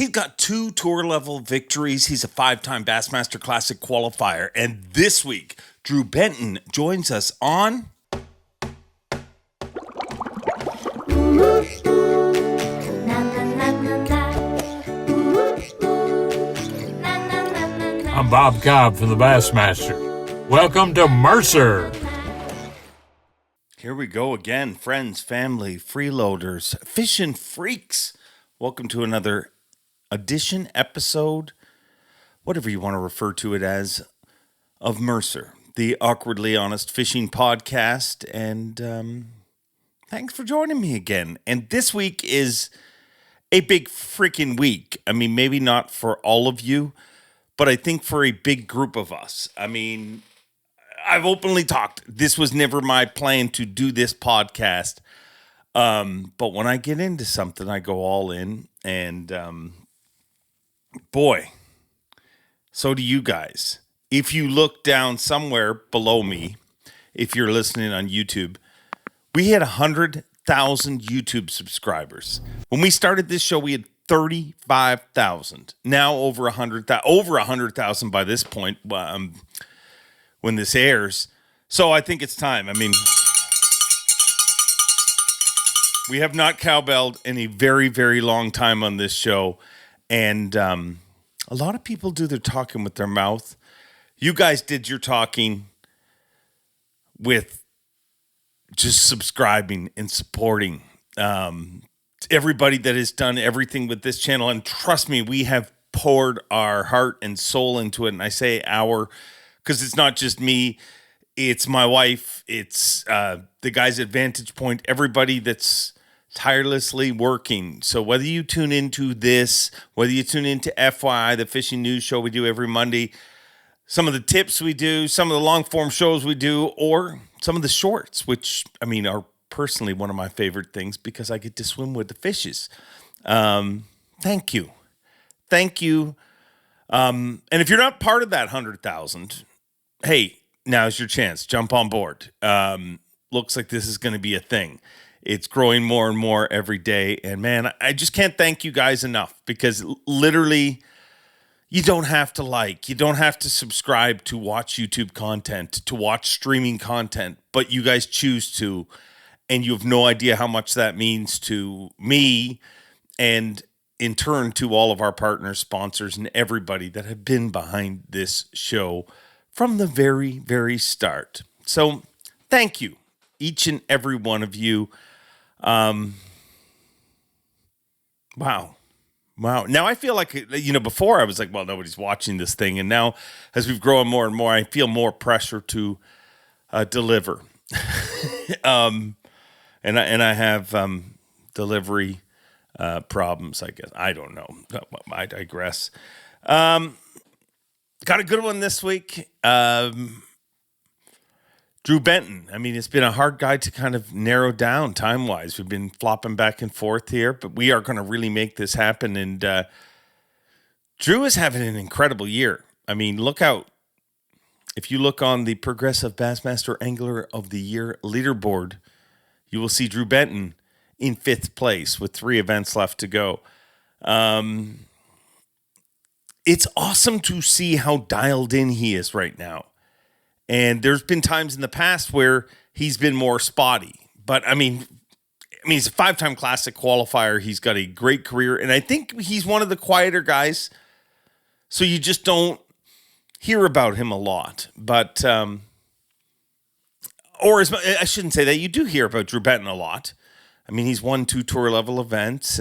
He's got 2 tour-level victories. He's a 5-time Bassmaster Classic qualifier. And this week, Drew Benton joins us on... I'm Bob Cobb from the Bassmaster. Welcome to Mercer. Here we go again, friends, family, freeloaders, fishing freaks. Welcome to another edition, episode, whatever you want to refer to it as, of Mercer, the awkwardly honest fishing podcast. And thanks for joining me again. And this week is a big freaking week. I mean, maybe not for all of you, but I think for a big group of us. I mean, I've openly talked. This was never my plan to do this podcast. But when I get into something, I go all in. And boy, so do you guys. If you look down somewhere below me, if you're listening on YouTube, we had 100,000 YouTube subscribers. When we started this show, we had 35,000. Now over 100,000 by this point when this airs. So I think it's time. I mean, we have not cowbelled in a very, very long time on this show. And a lot of people do their talking with their mouth. You guys did your talking with just subscribing and supporting. Everybody that has done everything with this channel, and trust me, we have poured our heart and soul into it. And I say our, because it's not just me, it's my wife, it's the guys at Vantage Point, everybody that's tirelessly working. So whether you tune into this, whether you tune into FYI, the fishing news show we do every Monday, some of the tips we do, some of the long form shows we do, or some of the shorts, which I mean are personally one of my favorite things because I get to swim with the fishes. Thank you. And if you're not part of that 100,000, hey, now's your chance. Jump on board. Looks like this is going to be a thing. It's growing more and more every day. And man, I just can't thank you guys enough because literally you don't have to like, you don't have to subscribe to watch YouTube content, to watch streaming content, but you guys choose to. And you have no idea how much that means to me and in turn to all of our partners, sponsors, and everybody that have been behind this show from the very, very start. So thank you, each and every one of you. Wow. Now I feel like, before I was like, well, nobody's watching this thing. And now as we've grown more and more, I feel more pressure to deliver. And I have delivery problems, I guess. I don't know. I digress. Got a good one this week. Drew Benton. I mean, it's been a hard guy to kind of narrow down time-wise. We've been flopping back and forth here, but we are going to really make this happen. And Drew is having an incredible year. I mean, look out. If you look on the Progressive Bassmaster Angler of the Year leaderboard, you will see Drew Benton in 5th place with 3 events left to go. It's awesome to see how dialed in he is right now. And there's been times in the past where he's been more spotty. But, I mean, he's a 5-time Classic qualifier. He's got a great career. And I think he's one of the quieter guys. So you just don't hear about him a lot. But... I shouldn't say that. You do hear about Drew Benton a lot. I mean, he's won 2 tour level events,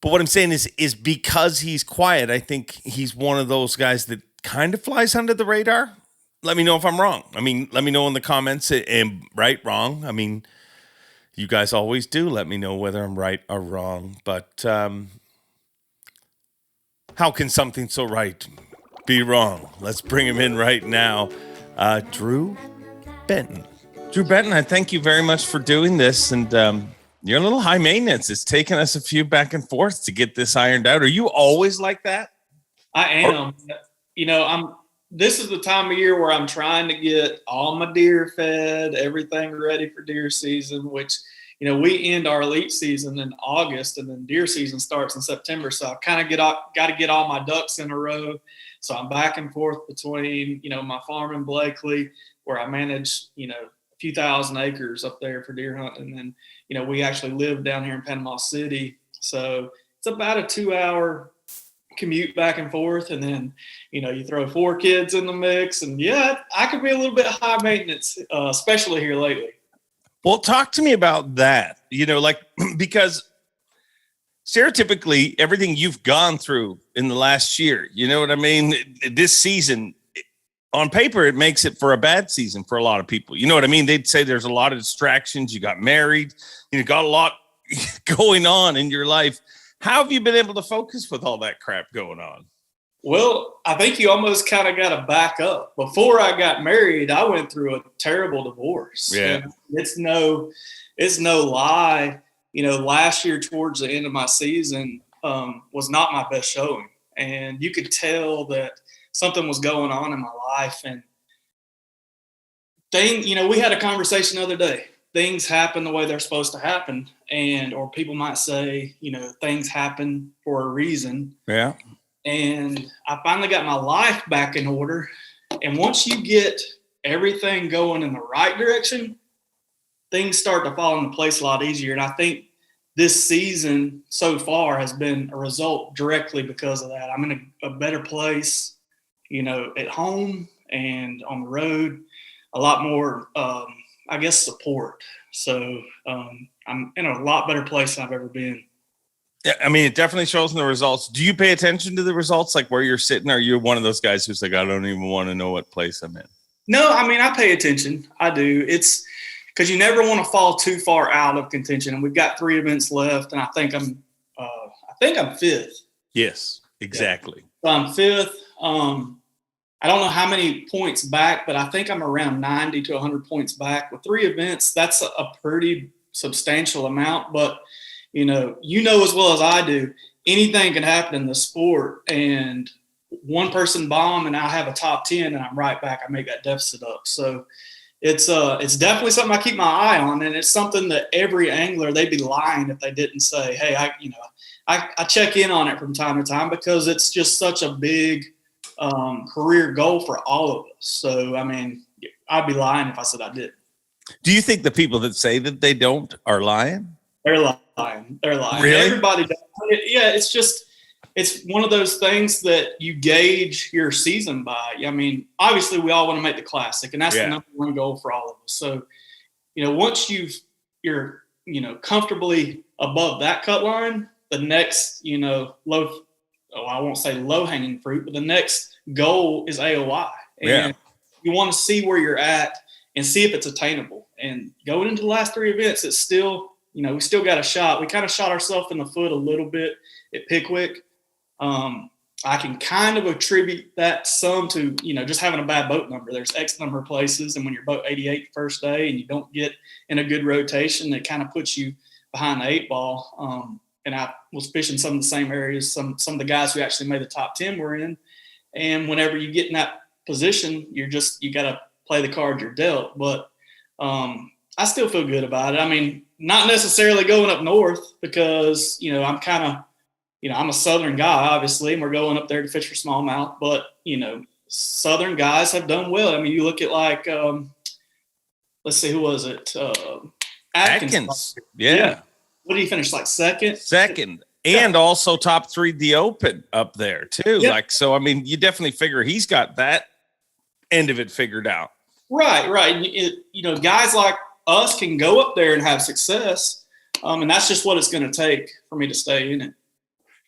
but what I'm saying is because he's quiet, I think he's one of those guys that kind of flies under the radar. Let me know if I'm wrong. I mean, let me know in the comments, right, wrong. I mean, you guys always do. Let me know whether I'm right or wrong. But how can something so right be wrong? Let's bring him in right now. Drew Benton. Drew Benton, I thank you very much for doing this. And you're a little high maintenance. It's taken us a few back and forth to get this ironed out. Are you always like that? I am. This is the time of year where I'm trying to get all my deer fed, everything ready for deer season, which we end our elite season in August, and then deer season starts in September. So I kind of got to get all my ducks in a row. So I'm back and forth between, my farm in Blakely, where I manage, a few thousand acres up there for deer hunting. And then, we actually live down here in Panama City. So it's about a 2-hour commute back and forth. And then, you throw 4 kids in the mix, and I could be a little bit high maintenance, especially here lately. Well, talk to me about that, because stereotypically everything you've gone through in the last year, you know what I mean? This season on paper, it makes it for a bad season for a lot of people. You know what I mean? They'd say there's a lot of distractions. You got married, you got a lot going on in your life. How have you been able to focus with all that crap going on? Well, I think you almost kind of got to back up. Before I got married, I went through a terrible divorce. Yeah. And it's no lie. Last year towards the end of my season was not my best showing. And you could tell that something was going on in my life. And we had a conversation the other day. Things happen the way they're supposed to happen. Or people might say, things happen for a reason. Yeah. And I finally got my life back in order. And once you get everything going in the right direction, things start to fall into place a lot easier. And I think this season so far has been a result directly because of that. I'm in a better place, at home and on the road, a lot more, support. So I'm in a lot better place than I've ever been. Yeah, I mean, it definitely shows in the results. Do you pay attention to the results, like where you're sitting? Or are you one of those guys who's like, I don't even want to know what place I'm in? No, I mean, I pay attention. I do. It's because you never want to fall too far out of contention. And we've got 3 events left, and I think I'm 5th. Yes, exactly. Yeah. So I'm 5th. I don't know how many points back, but I think I'm around 90 to 100 points back. With 3 events, that's a pretty substantial amount. But, as well as I do, anything can happen in the sport. And one person bomb and I have a top 10 and I'm right back. I make that deficit up. So it's definitely something I keep my eye on. And it's something that every angler, they'd be lying if they didn't say, hey, I check in on it from time to time, because it's just such a big career goal for all of us. So, I mean, I'd be lying if I said I did. Do you think the people that say that they don't are lying? They're lying. They're lying. Really? Everybody does. Yeah, it's one of those things that you gauge your season by. I mean, obviously we all want to make the classic, and that's the number one goal for all of us. So, once you're comfortably above that cut line, the next, I won't say low-hanging fruit, but the next goal is AOI. And you want to see where you're at and see if it's attainable. And going into the last 3 events, it's still, we still got a shot. We kind of shot ourselves in the foot a little bit at Pickwick. I can kind of attribute that some to, just having a bad boat number. There's X number of places, and when you're boat 88 the first day and you don't get in a good rotation, it kind of puts you behind the 8 ball. And I was fishing some of the same areas some of the guys who actually made the top 10 were in. And whenever you get in that position, you got to play the card you're dealt. But I still feel good about it. I mean, not necessarily going up north, because, I'm kind of, I'm a Southern guy, obviously, and we're going up there to fish for smallmouth. But, Southern guys have done well. I mean, you look at let's see, who was it? Atkins. Yeah. What did he finish, like second? Second. And also top 3 the Open up there too. Yeah. So, I mean, you definitely figure he's got that end of it figured out. Right. Guys like us can go up there and have success. And that's just what it's going to take for me to stay in it.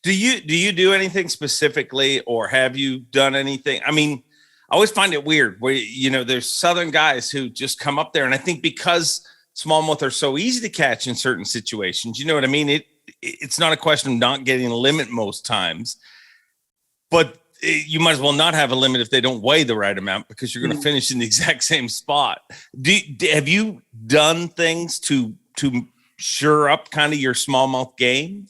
Do you do anything specifically, or have you done anything? I mean, I always find it weird where, there's Southern guys who just come up there. And I think because smallmouth are so easy to catch in certain situations, you know what I mean? It's not a question of not getting a limit most times, but you might as well not have a limit if they don't weigh the right amount, because you're going to finish in the exact same spot. Have you done things to shore up kind of your smallmouth game?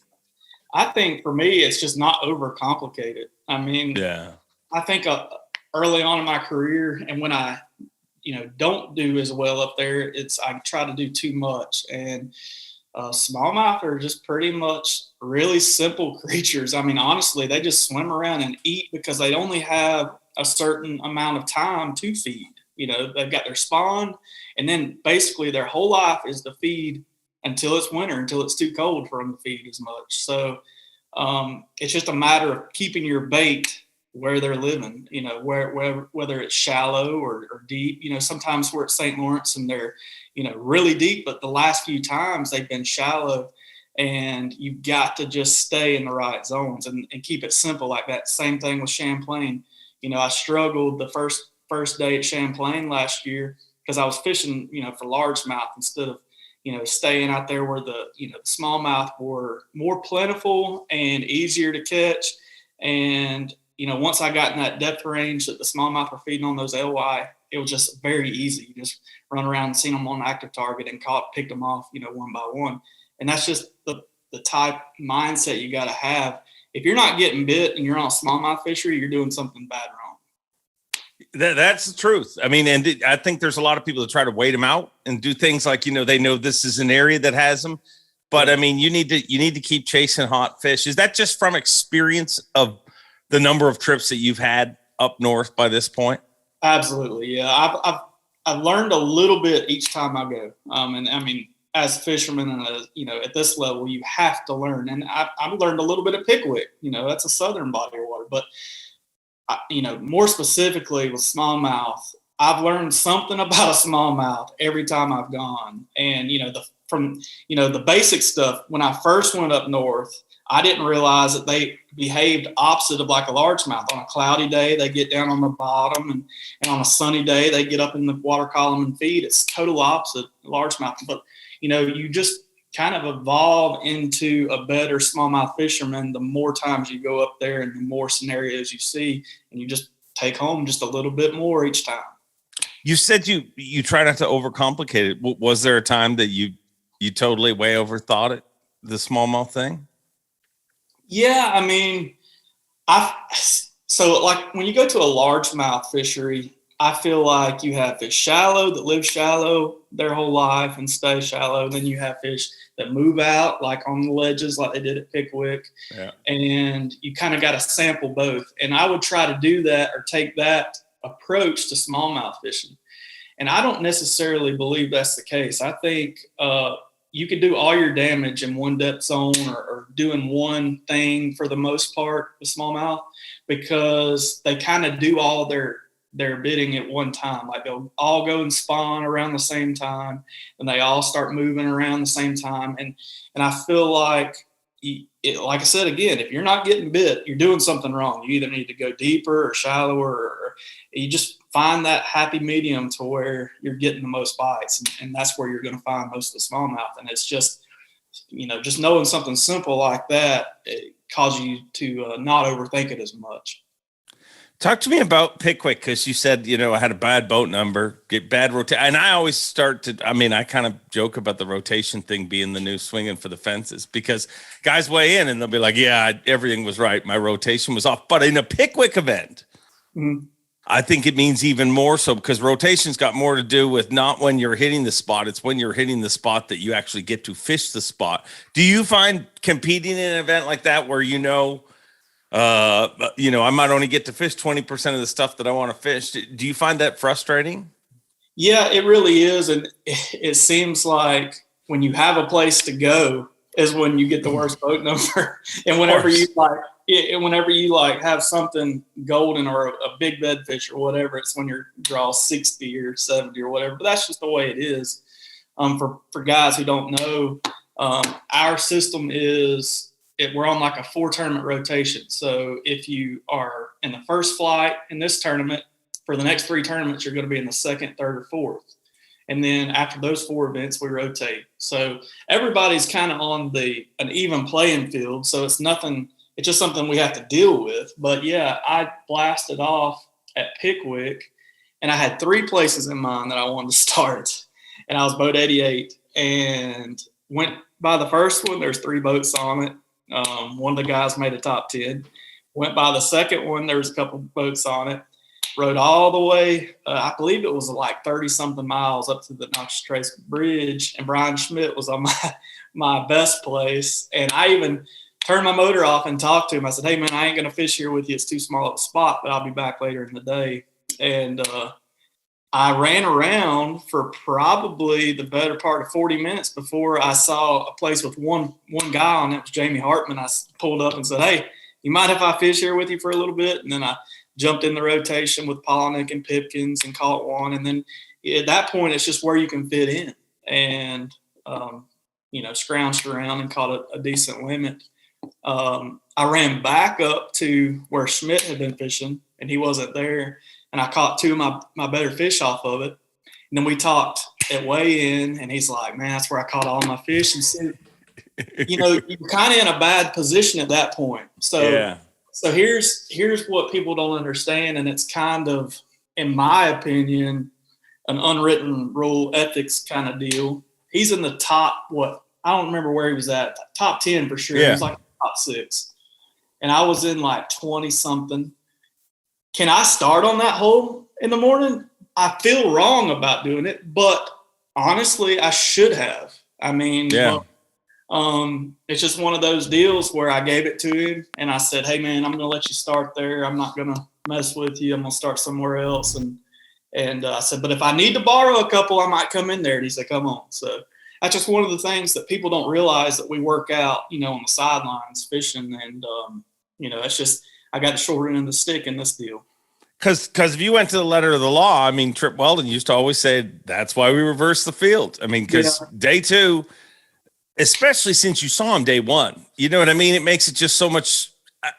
I think for me, it's just not overcomplicated. I mean, I think early on in my career, and when I don't do as well up there, I try to do too much. And Smallmouth are just pretty much really simple creatures. I mean, honestly, they just swim around and eat because they only have a certain amount of time to feed. They've got their spawn, and then basically their whole life is to feed until it's winter, until it's too cold for them to feed as much. So it's just a matter of keeping your bait where they're living, whether it's shallow or deep. Sometimes we're at St. Lawrence and they're, really deep, but the last few times they've been shallow, and you've got to just stay in the right zones and keep it simple like that. Same thing with Champlain. I struggled the first day at Champlain last year because I was fishing, for largemouth instead of, staying out there where the smallmouth were more plentiful and easier to catch. And, once I got in that depth range that the smallmouth were feeding on those LY, it was just very easy. You just run around and seen them on active target and picked them off, one by one. And that's just the type mindset you got to have. If you're not getting bit and you're on a smallmouth fishery, you're doing something bad wrong. That's the truth. I mean, and I think there's a lot of people that try to wait them out and do things like, they know this is an area that has them. But I mean, you need to keep chasing hot fish. Is that just from experience of the number of trips that you've had up north by this point? Absolutely. Yeah. I've learned a little bit each time I go. And I mean, as a fisherman and at this level, you have to learn. And I've learned a little bit of Pickwick, that's a southern body of water, but more specifically with smallmouth, I've learned something about a smallmouth every time I've gone. And, the basic stuff, when I first went up north, I didn't realize that they behaved opposite of like a largemouth. On a cloudy day, they get down on the bottom, and on a sunny day, they get up in the water column and feed. It's total opposite largemouth. But, you just kind of evolve into a better smallmouth fisherman the more times you go up there and the more scenarios you see, and you just take home just a little bit more each time. You said you try not to overcomplicate it. Was there a time that you totally way overthought it, the smallmouth thing? Yeah, I mean, so like when you go to a largemouth fishery, I feel like you have fish shallow that live shallow their whole life and stay shallow. Then you have fish that move out like on the ledges like they did at Pickwick. Yeah. And you kind of got to sample both. And I would try to do that or take that approach to smallmouth fishing. And I don't necessarily believe that's the case. I think you could do all your damage in one depth zone or doing one thing for the most part with smallmouth, because they kind of do all their bidding at one time. Like they'll all go and spawn around the same time, and they all start moving around the same time. And I feel like, like I said, again, if you're not getting bit, you're doing something wrong. You either need to go deeper or shallower, or you just find that happy medium to where you're getting the most bites. And that's where you're going to find most of the smallmouth. And it's just, just knowing something simple like that, it causes you to not overthink it as much. Talk to me about Pickwick, because you said, I had a bad boat number, get bad rotation. And I always I kind of joke about the rotation thing being the new swinging for the fences, because guys weigh in and they'll be like, yeah, everything was right. My rotation was off. But in a Pickwick event, I think it means even more so, because rotation's got more to do with not when you're hitting the spot. It's when you're hitting the spot that you actually get to fish the spot. Do you find competing in an event like that where I might only get to fish 20% of the stuff that I want to fish? Do you find that frustrating? Yeah, it really is. And it seems like when you have a place to go is when you get the worst boat number. And whenever you have something golden or a big bed fish or whatever, it's when you draw 60 or 70 or whatever. But that's just the way it is. For guys who don't know, our system is, we're on like a 4-tournament rotation. So if you are in the first flight in this tournament, for the next 3 tournaments, you're going to be in the second, third, or 4th. And then after those 4 events, we rotate. So everybody's kind of on an even playing field. So it's just something we have to deal with. But yeah, I blasted off at Pickwick, and I had 3 places in mind that I wanted to start. And I was boat 88 and went by the first one. There's 3 boats on it. One of the guys made a top 10. Went by the second one. There was a couple boats on it. rode all the way, I believe it was like 30 something miles up to the Noxious Trace Bridge. And Brian Schmidt was on my best place. And I even turned my motor off and talked to him. I said, hey man, I ain't going to fish here with you. It's too small of a spot, but I'll be back later in the day. And, I ran around for probably the better part of 40 minutes before I saw a place with one guy on it. Was Jamie Hartman. I pulled up and said, hey, you mind if I fish here with you for a little bit? And then I jumped in the rotation with Polnick and Pipkins and caught one. And then at that point, it's just where you can fit in. And, scrounged around and caught a decent limit. I ran back up to where Schmidt had been fishing, and he wasn't there. And I caught two of my better fish off of it. And then we talked at weigh-in, and he's like, man, that's where I caught all my fish. And so, you're kind of in a bad position at that point. So here's what people don't understand, and it's kind of, in my opinion, an unwritten rule ethics kind of deal. He's in the top, I don't remember where he was at, top 10 for sure. Yeah. He was like top 6. And I was in like 20-something. Can I start on that hole in the morning? I feel wrong about doing it, but honestly, I should have. I mean, it's just one of those deals where I gave it to him and I said, hey man, I'm going to let you start there. I'm not going to mess with you. I'm going to start somewhere else. And I said, but if I need to borrow a couple, I might come in there. And he said, come on. So that's just one of the things that people don't realize that we work out, on the sidelines fishing. And, it's just, I got the short end of the stick in this deal. Because if you went to the letter of the law, I mean, Trip Weldon used to always say that's why we reverse the field. I mean, because day 2, especially since you saw him day 1, you know what I mean? It makes it just so much,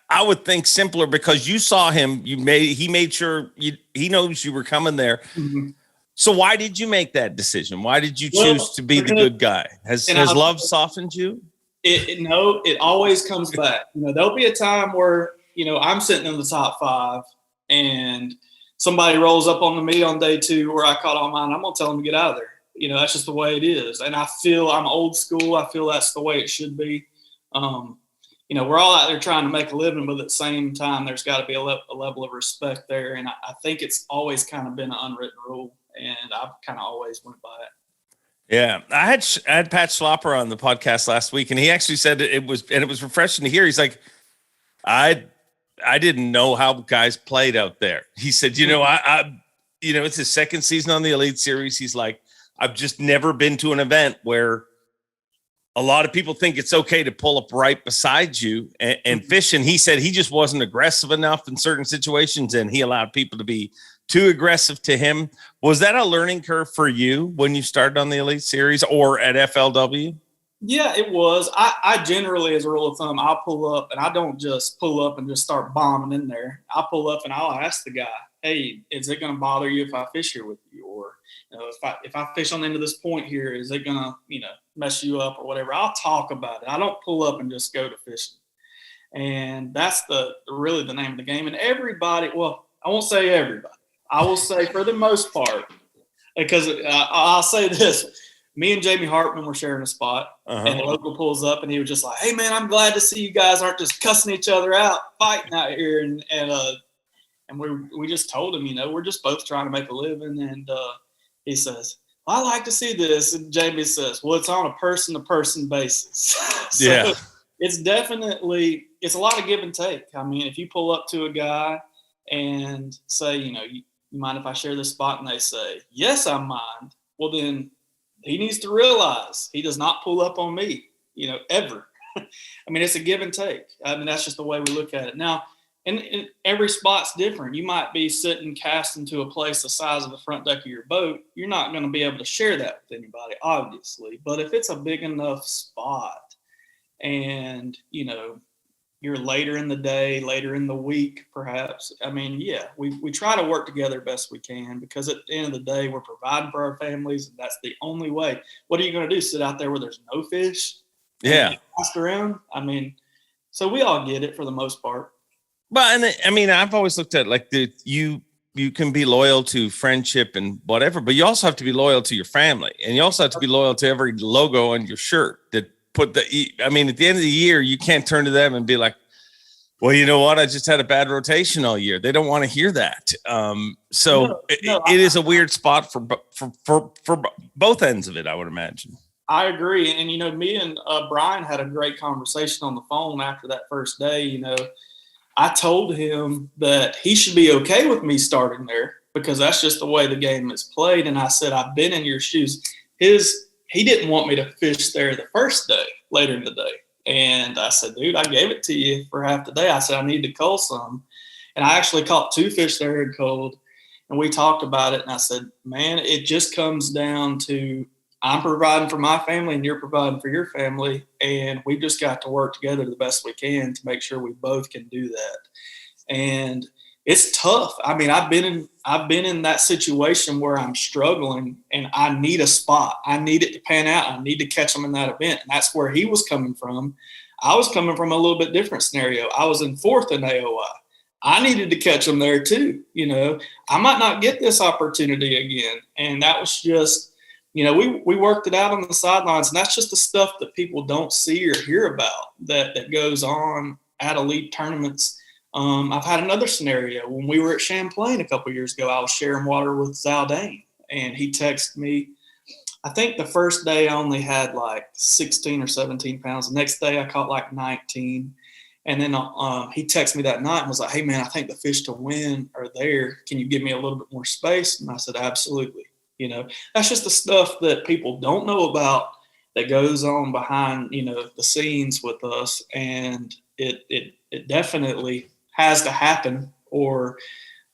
I would think, simpler because you saw him. He made sure he knows you were coming there. Mm-hmm. So why did you make that decision? Why did you choose to be the good guy? Has love softened you? It always comes back. There'll be a time where, I'm sitting in the top 5 and somebody rolls up on me on day 2 where I caught all mine. I'm going to tell them to get out of there. That's just the way it is. And I feel I'm old school. I feel that's the way it should be. We're all out there trying to make a living, but at the same time, there's got to be a level of respect there. And I think it's always kind of been an unwritten rule, and I've kind of always went by it. Yeah, I had Pat Schlopper on the podcast last week, and he actually said it was refreshing to hear. He's like, I didn't know how guys played out there. He said, it's his second season on the Elite Series. He's like, I've just never been to an event where a lot of people think it's okay to pull up right beside you and fish. And he said he just wasn't aggressive enough in certain situations, and he allowed people to be too aggressive to him. Was that a learning curve for you when you started on the Elite Series or at FLW? Yeah, it was. I generally, as a rule of thumb, I'll pull up, and I don't just pull up and just start bombing in there. I'll pull up and I'll ask the guy, hey, is it going to bother you if I fish here with you? Or if I fish on the end of this point here, is it going to, mess you up or whatever? I'll talk about it. I don't pull up and just go to fishing. And that's really the name of the game. And everybody, well, I won't say everybody. I will say for the most part, because I'll say this. Me and Jamie Hartman were sharing a spot, and the local pulls up, and he was just like, hey, man, I'm glad to see you guys aren't just cussing each other out, fighting out here. And we just told him, we're just both trying to make a living. And he says, well, I like to see this. And Jamie says, well, it's on a person-to-person basis. So it's a lot of give and take. I mean, if you pull up to a guy and say, you mind if I share this spot? And they say, yes, I mind. Well, then he needs to realize he does not pull up on me, ever. I mean, it's a give and take. I mean, that's just the way we look at it. Now, and every spot's different. You might be sitting casting to a place the size of the front deck of your boat. You're not going to be able to share that with anybody, obviously. But if it's a big enough spot and, you're later in the day, later in the week, perhaps. I mean, we try to work together best we can, because at the end of the day, we're providing for our families, and that's the only way. What are you going to do? Sit out there where there's no fish? Yeah. Cast around? I mean, so we all get it for the most part. Well, and I mean, I've always looked at you can be loyal to friendship and whatever, but you also have to be loyal to your family, and you also have to be loyal to every logo on your shirt that at the end of the year, you can't turn to them and be like, Well, you know what? I just had a bad rotation all year. They don't want to hear that. It is a weird spot for both ends of it, I would imagine. I agree. And, me and Brian had a great conversation on the phone after that first day. I told him that he should be okay with me starting there because that's just the way the game is played. And I said, I've been in your shoes. He didn't want me to fish there the first day, later in the day. And I said, dude, I gave it to you for half the day. I said, I need to cull some. And I actually caught 2 fish there in cold. And we talked about it. And I said, man, it just comes down to I'm providing for my family and you're providing for your family. And we've just got to work together the best we can to make sure we both can do that. And it's tough. I mean, I've been in that situation where I'm struggling and I need a spot. I need it to pan out. I need to catch them in that event. And that's where he was coming from. I was coming from a little bit different scenario. I was in 4th in AOI. I needed to catch them there too. I might not get this opportunity again. And that was just, we worked it out on the sidelines. And that's just the stuff that people don't see or hear about that goes on at elite tournaments. I've had another scenario when we were at Champlain a couple of years ago. I was sharing water with Zaldane, and he texted me. I think the first day I only had like 16 or 17 pounds. The next day I caught like 19. And then he texted me that night and was like, hey, man, I think the fish to win are there. Can you give me a little bit more space? And I said, absolutely. That's just the stuff that people don't know about that goes on behind, the scenes with us. And it definitely has to happen, or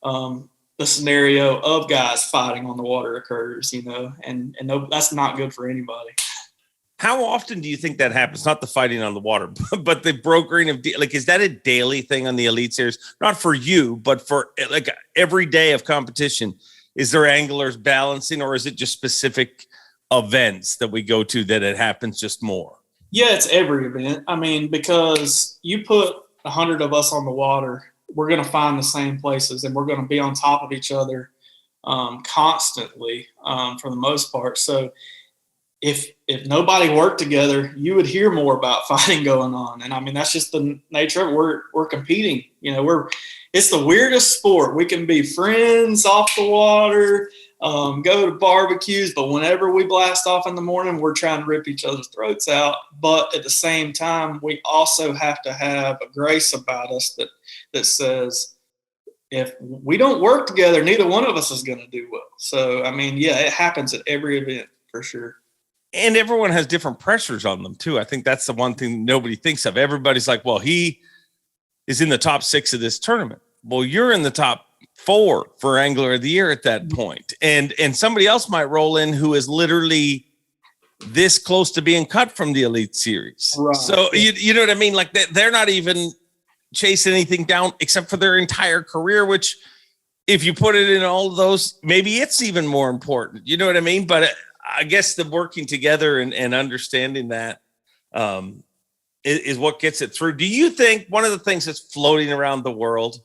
the scenario of guys fighting on the water occurs, and no, that's not good for anybody. How often do you think that happens? Not the fighting on the water, but the brokering of is that a daily thing on the Elite Series? Not for you, but for like every day of competition. Is there anglers balancing, or is it just specific events that we go to that it happens just more? Yeah, it's every event. I mean, because you put 100 of us on the water, we're going to find the same places and we're going to be on top of each other constantly for the most part. So if nobody worked together, you would hear more about fighting going on. And I mean, that's just the nature of it. We're competing. It's the weirdest sport. We can be friends off the water, go to barbecues, but whenever we blast off in the morning, we're trying to rip each other's throats out. But at the same time, we also have to have a grace about us that says, if we don't work together, neither one of us is going to do well. So, I mean, yeah, it happens at every event for sure. And everyone has different pressures on them too. I think that's the one thing nobody thinks of. Everybody's like, well, he is in the top 6 of this tournament. Well, you're in the top 4 for Angler of the Year at that point. And somebody else might roll in who is literally this close to being cut from the Elite Series. Right. So you know what I mean? Like they're not even chasing anything down except for their entire career, which if you put it in all of those, maybe it's even more important. You know what I mean? But I guess the working together and understanding that is what gets it through. Do you think one of the things that's floating around the world,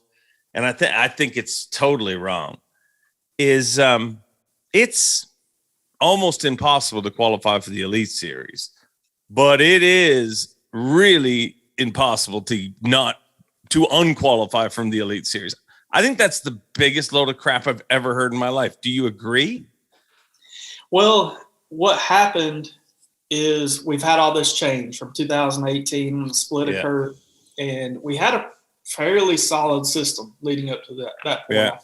and I think it's totally wrong, is it's almost impossible to qualify for the Elite Series, but it is really impossible to unqualify from the Elite Series. I think that's the biggest load of crap I've ever heard in my life. Do you agree? Well, what happened is we've had all this change from 2018 when the split occurred, and we had a fairly solid system leading up to that point. Yeah.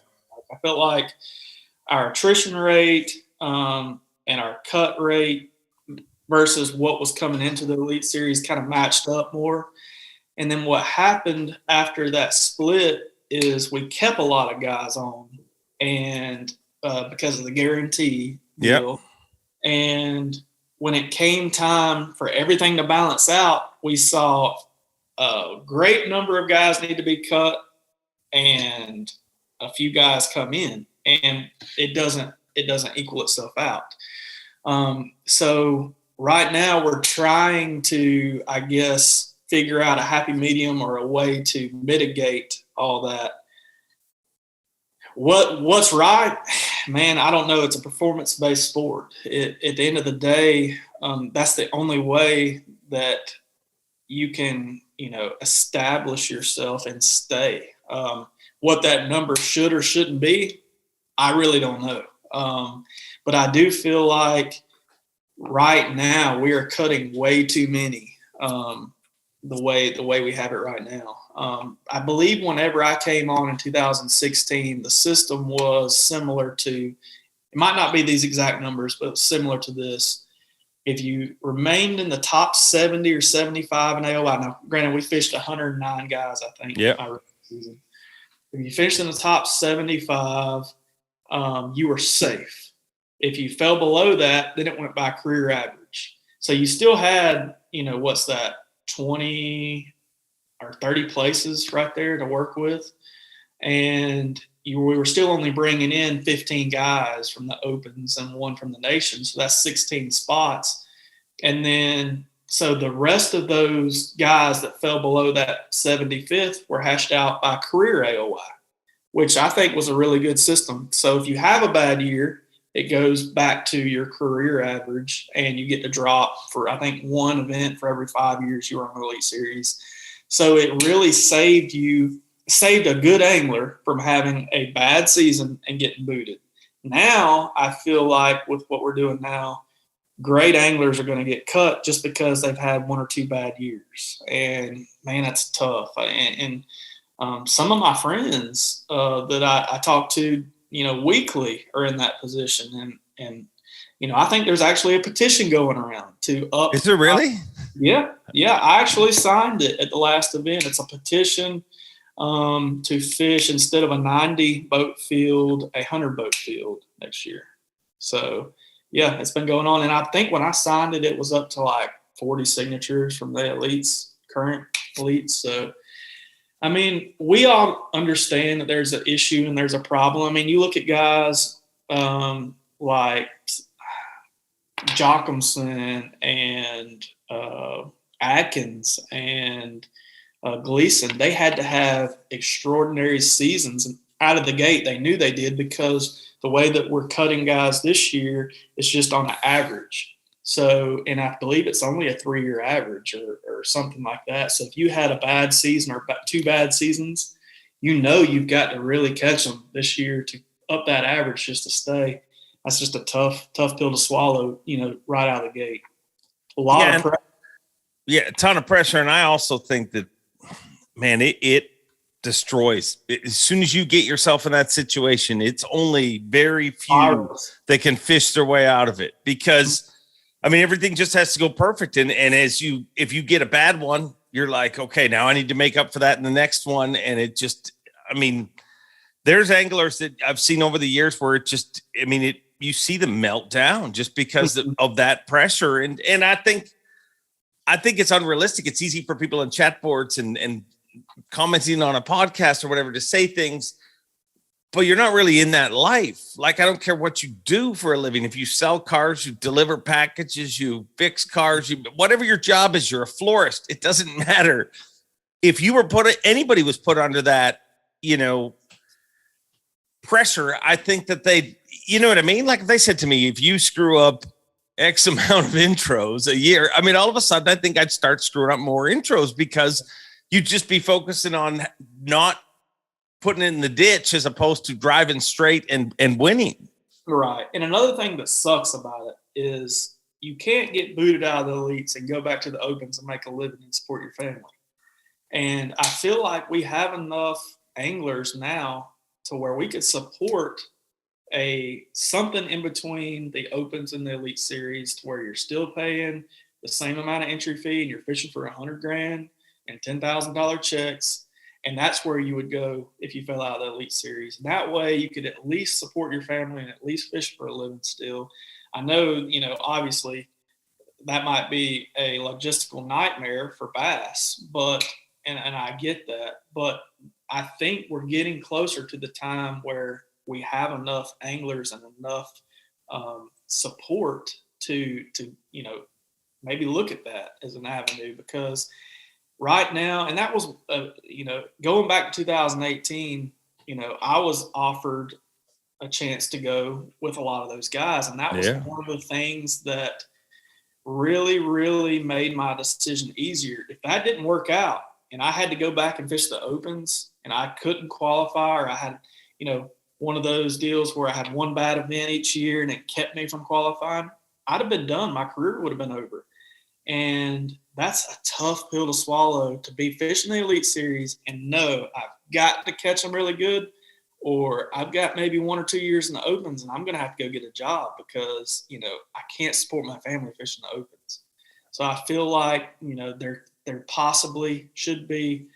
I felt like our attrition rate and our cut rate versus what was coming into the Elite Series kind of matched up more. And then what happened after that split is we kept a lot of guys on, and because of the guarantee deal. And when it came time for everything to balance out, we saw a great number of guys need to be cut and a few guys come in, and it doesn't equal itself out. So right now we're trying to, I guess, figure out a happy medium or a way to mitigate all that. What's right, man, I don't know. It's a performance-based sport. At the end of the day, that's the only way that you can establish yourself and stay. What that number should or shouldn't be, I really don't know. But I do feel like right now we are cutting way too many the way we have it right now. I believe whenever I came on in 2016, the system was similar to, it might not be these exact numbers, but similar to this. If you remained in the top 70 or 75 in AOI, now granted we fished 109 guys, I think, my season. If you finished in the top 75, you were safe. If you fell below that, then it went by career average. So you still had, 20 or 30 places right there to work with. And we were still only bringing in 15 guys from the opens and one from the nation. So that's 16 spots. And then, so the rest of those guys that fell below that 75th were hashed out by career AOI, which I think was a really good system. So if you have a bad year, it goes back to your career average and you get to drop for, I think, one event for every 5 years you were on the Elite Series. So it really saved a good angler from having a bad season and getting booted. Now, I feel like with what we're doing now, great anglers are going to get cut just because they've had 1 or 2 bad years. And, man, that's tough. And some of my friends that I talk to, weekly are in that position. And I think there's actually a petition going around to up. Is there really? Yeah. I actually signed it at the last event. It's a petition to fish instead of a 90 boat field, a 100 boat field next year. So, yeah, it's been going on. And I think when I signed it, it was up to like 40 signatures from the elites, current elites. So, I mean, we all understand that there's an issue and there's a problem. I mean, you look at guys like Jochumson and Atkins and Gleason. They had to have extraordinary seasons. And out of the gate, they knew they did because the way that we're cutting guys this year is just on an average. So, and I believe it's only a 3-year average or something like that. So if you had a bad season or 2 bad seasons, you've got to really catch them this year to up that average just to stay. That's just a tough pill to swallow, right out of the gate. A lot of pressure. Yeah, a ton of pressure. And I also think that, man, it destroys. As soon as you get yourself in that situation, it's only very few that can fish their way out of it because – I mean, everything just has to go perfect. And if you get a bad one, you're like, okay, now I need to make up for that in the next one. And it just, there's anglers that I've seen over the years where you see them melt down just because of that pressure. And I think it's unrealistic. It's easy for people in chat boards and commenting on a podcast or whatever to say things, but you're not really in that life. Like, I don't care what you do for a living. If you sell cars, you deliver packages, you fix cars, whatever your job is, you're a florist. It doesn't matter. If you were anybody was put under that, pressure, I think that you know what I mean? Like if they said to me, if you screw up X amount of intros a year, all of a sudden I think I'd start screwing up more intros because you'd just be focusing on not putting it in the ditch as opposed to driving straight and winning. Right. And another thing that sucks about it is you can't get booted out of the elites and go back to the opens and make a living and support your family. And I feel like we have enough anglers now to where we could support something in between the opens and the elite series to where you're still paying the same amount of entry fee and you're fishing for $100,000 and $10,000 checks. And that's where you would go if you fell out of the elite series. And that way you could at least support your family and at least fish for a living still. I know, obviously that might be a logistical nightmare for bass, and I get that, but I think we're getting closer to the time where we have enough anglers and enough support to maybe look at that as an avenue, because right now, and that was, going back to 2018, I was offered a chance to go with a lot of those guys. And that was one of the things that really, really made my decision easier. If that didn't work out and I had to go back and fish the opens and I couldn't qualify, or I had, one of those deals where I had one bad event each year and it kept me from qualifying, I'd have been done. My career would have been over. And that's a tough pill to swallow, to be fishing the Elite Series and know I've got to catch them really good, or I've got maybe 1 or 2 years in the opens and I'm going to have to go get a job because, I can't support my family fishing the opens. So I feel like, there possibly should be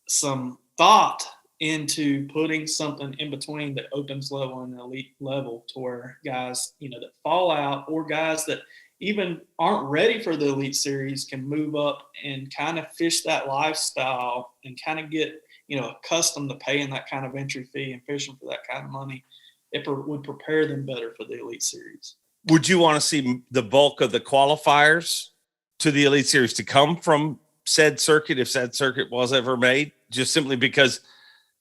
some thought into putting something in between the opens level and the elite level, to where guys, that fall out, or guys that even aren't ready for the Elite Series, can move up and kind of fish that lifestyle and kind of get, accustomed to paying that kind of entry fee and fishing for that kind of money. It would prepare them better for the Elite Series. Would you want to see the bulk of the qualifiers to the Elite Series to come from said circuit, if said circuit was ever made? Just simply because,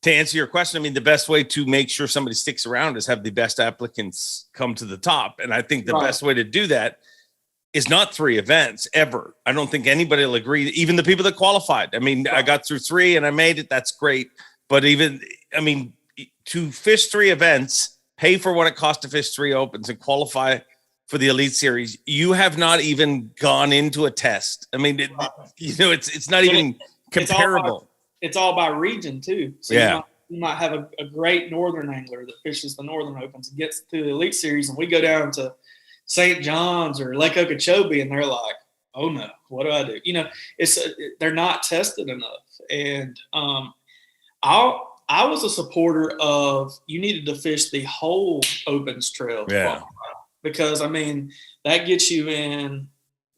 to answer your question, I mean, the best way to make sure somebody sticks around is have the best applicants come to the top. And I think the best way to do that is not 3 events ever. I don't think anybody will agree. Even the people that qualified. I mean, I got through 3 and I made it. That's great. But to fish 3 events, pay for what it costs to fish 3 opens, and qualify for the Elite Series, you have not even gone into a test. I mean, it's not even comparable. It's all by region too. So you might have a great northern angler that fishes the northern opens and gets to the Elite Series, and we go down to St. John's or Lake Okeechobee, and they're like, "Oh no, what do I do?" They're not tested enough. And I was a supporter of, you needed to fish the whole opens trail, because that gets you in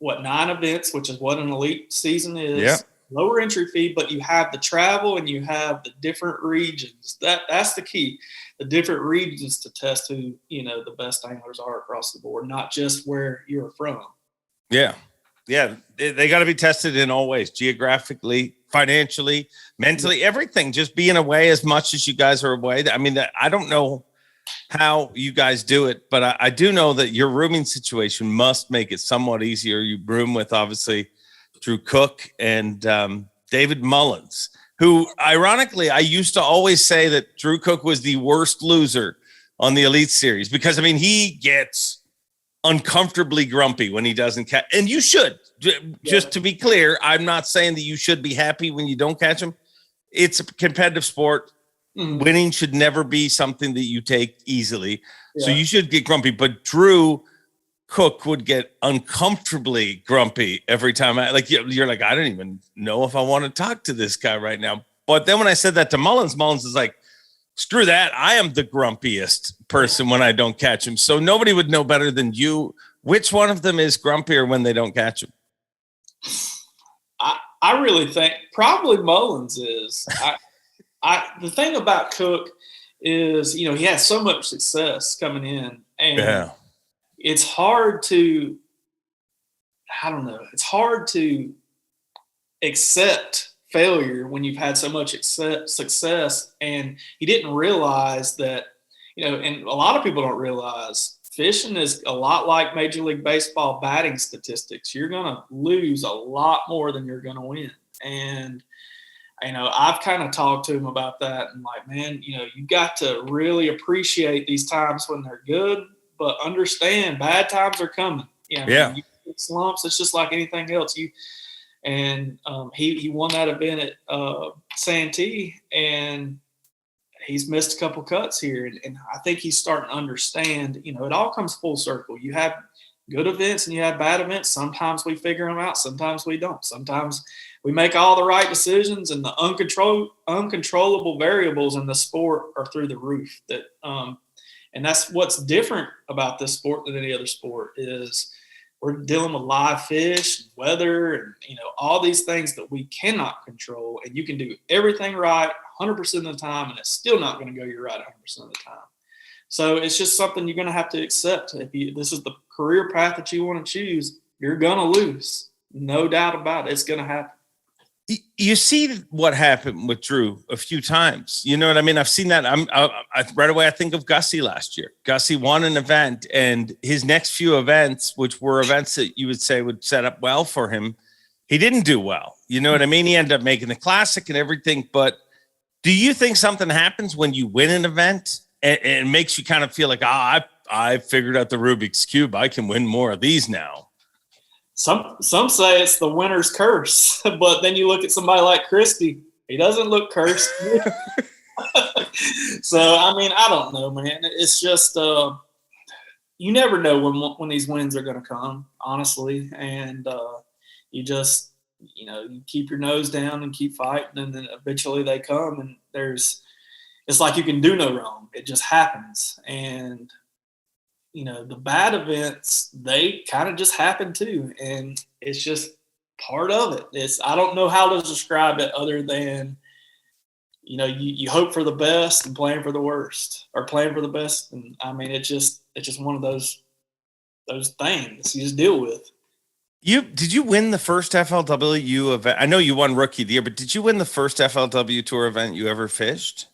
9 events, which is what an elite season is. Yeah. Lower entry fee, but you have the travel and you have the different regions. That's the key. The different regions to test who, the best anglers are across the board, not just where you're from. Yeah. Yeah. They got to be tested in all ways, geographically, financially, mentally, everything. Just being away as much as you guys are away. I mean, I don't know how you guys do it, but I do know that your rooming situation must make it somewhat easier. You room with, obviously, Drew Cook and David Mullins, who, ironically, I used to always say that Drew Cook was the worst loser on the Elite Series, because, he gets uncomfortably grumpy when he doesn't catch. And you should. Just to be clear, I'm not saying that you should be happy when you don't catch him. It's a competitive sport. Mm-hmm. Winning should never be something that you take easily. Yeah. So you should get grumpy. But Drew Cook would get uncomfortably grumpy every time. You're like, I don't even know if I want to talk to this guy right now. But then when I said that to Mullins is like, screw that. I am the grumpiest person when I don't catch him. So nobody would know better than you. Which one of them is grumpier when they don't catch him? I really think probably Mullins is. The thing about Cook is, he has so much success coming in, and it's hard to, it's hard to accept failure when you've had so much success. And he didn't realize that, and a lot of people don't realize, fishing is a lot like Major League Baseball batting statistics. You're going to lose a lot more than you're going to win. And, I've kind of talked to him about that, and like, man, you got to really appreciate these times when they're good, but understand bad times are coming. You get slumps. It's just like anything else. He won that event at Santee, and he's missed a couple cuts here. And I think he's starting to understand, it all comes full circle. You have good events and you have bad events. Sometimes we figure them out. Sometimes we don't. Sometimes we make all the right decisions, and the uncontrollable variables in the sport are through the roof. And that's what's different about this sport than any other sport is we're dealing with live fish, weather, and all these things that we cannot control. And you can do everything right 100% of the time, and it's still not going to go your right 100% of the time. So it's just something you're going to have to accept. If this is the career path that you want to choose, you're going to lose. No doubt about it. It's going to happen. You see what happened with Drew a few times. You know what I mean? I've seen that. Right away, I think of Gussie last year. Gussie won an event, and his next few events, which were events that you would say would set up well for him, he didn't do well. You know what I mean? He ended up making the classic and everything. But do you think something happens when you win an event and it makes you kind of feel like, I figured out the Rubik's Cube. I can win more of these now. Some say it's the winner's curse, but then you look at somebody like Christy, he doesn't look cursed. So, I mean, I don't know, man. It's just, you never know when these wins are going to come, honestly. And you just, you keep your nose down and keep fighting, and then eventually they come, and it's like you can do no wrong. It just happens. And the bad events, they kind of just happen too. And it's just part of it. I don't know how to describe it other than, you hope for the best and playing for the worst, or playing for the best. And I mean, it's just one of those things you just deal with. Did you win the first FLW event? I know you won Rookie of the Year, but did you win the first FLW Tour event you ever fished?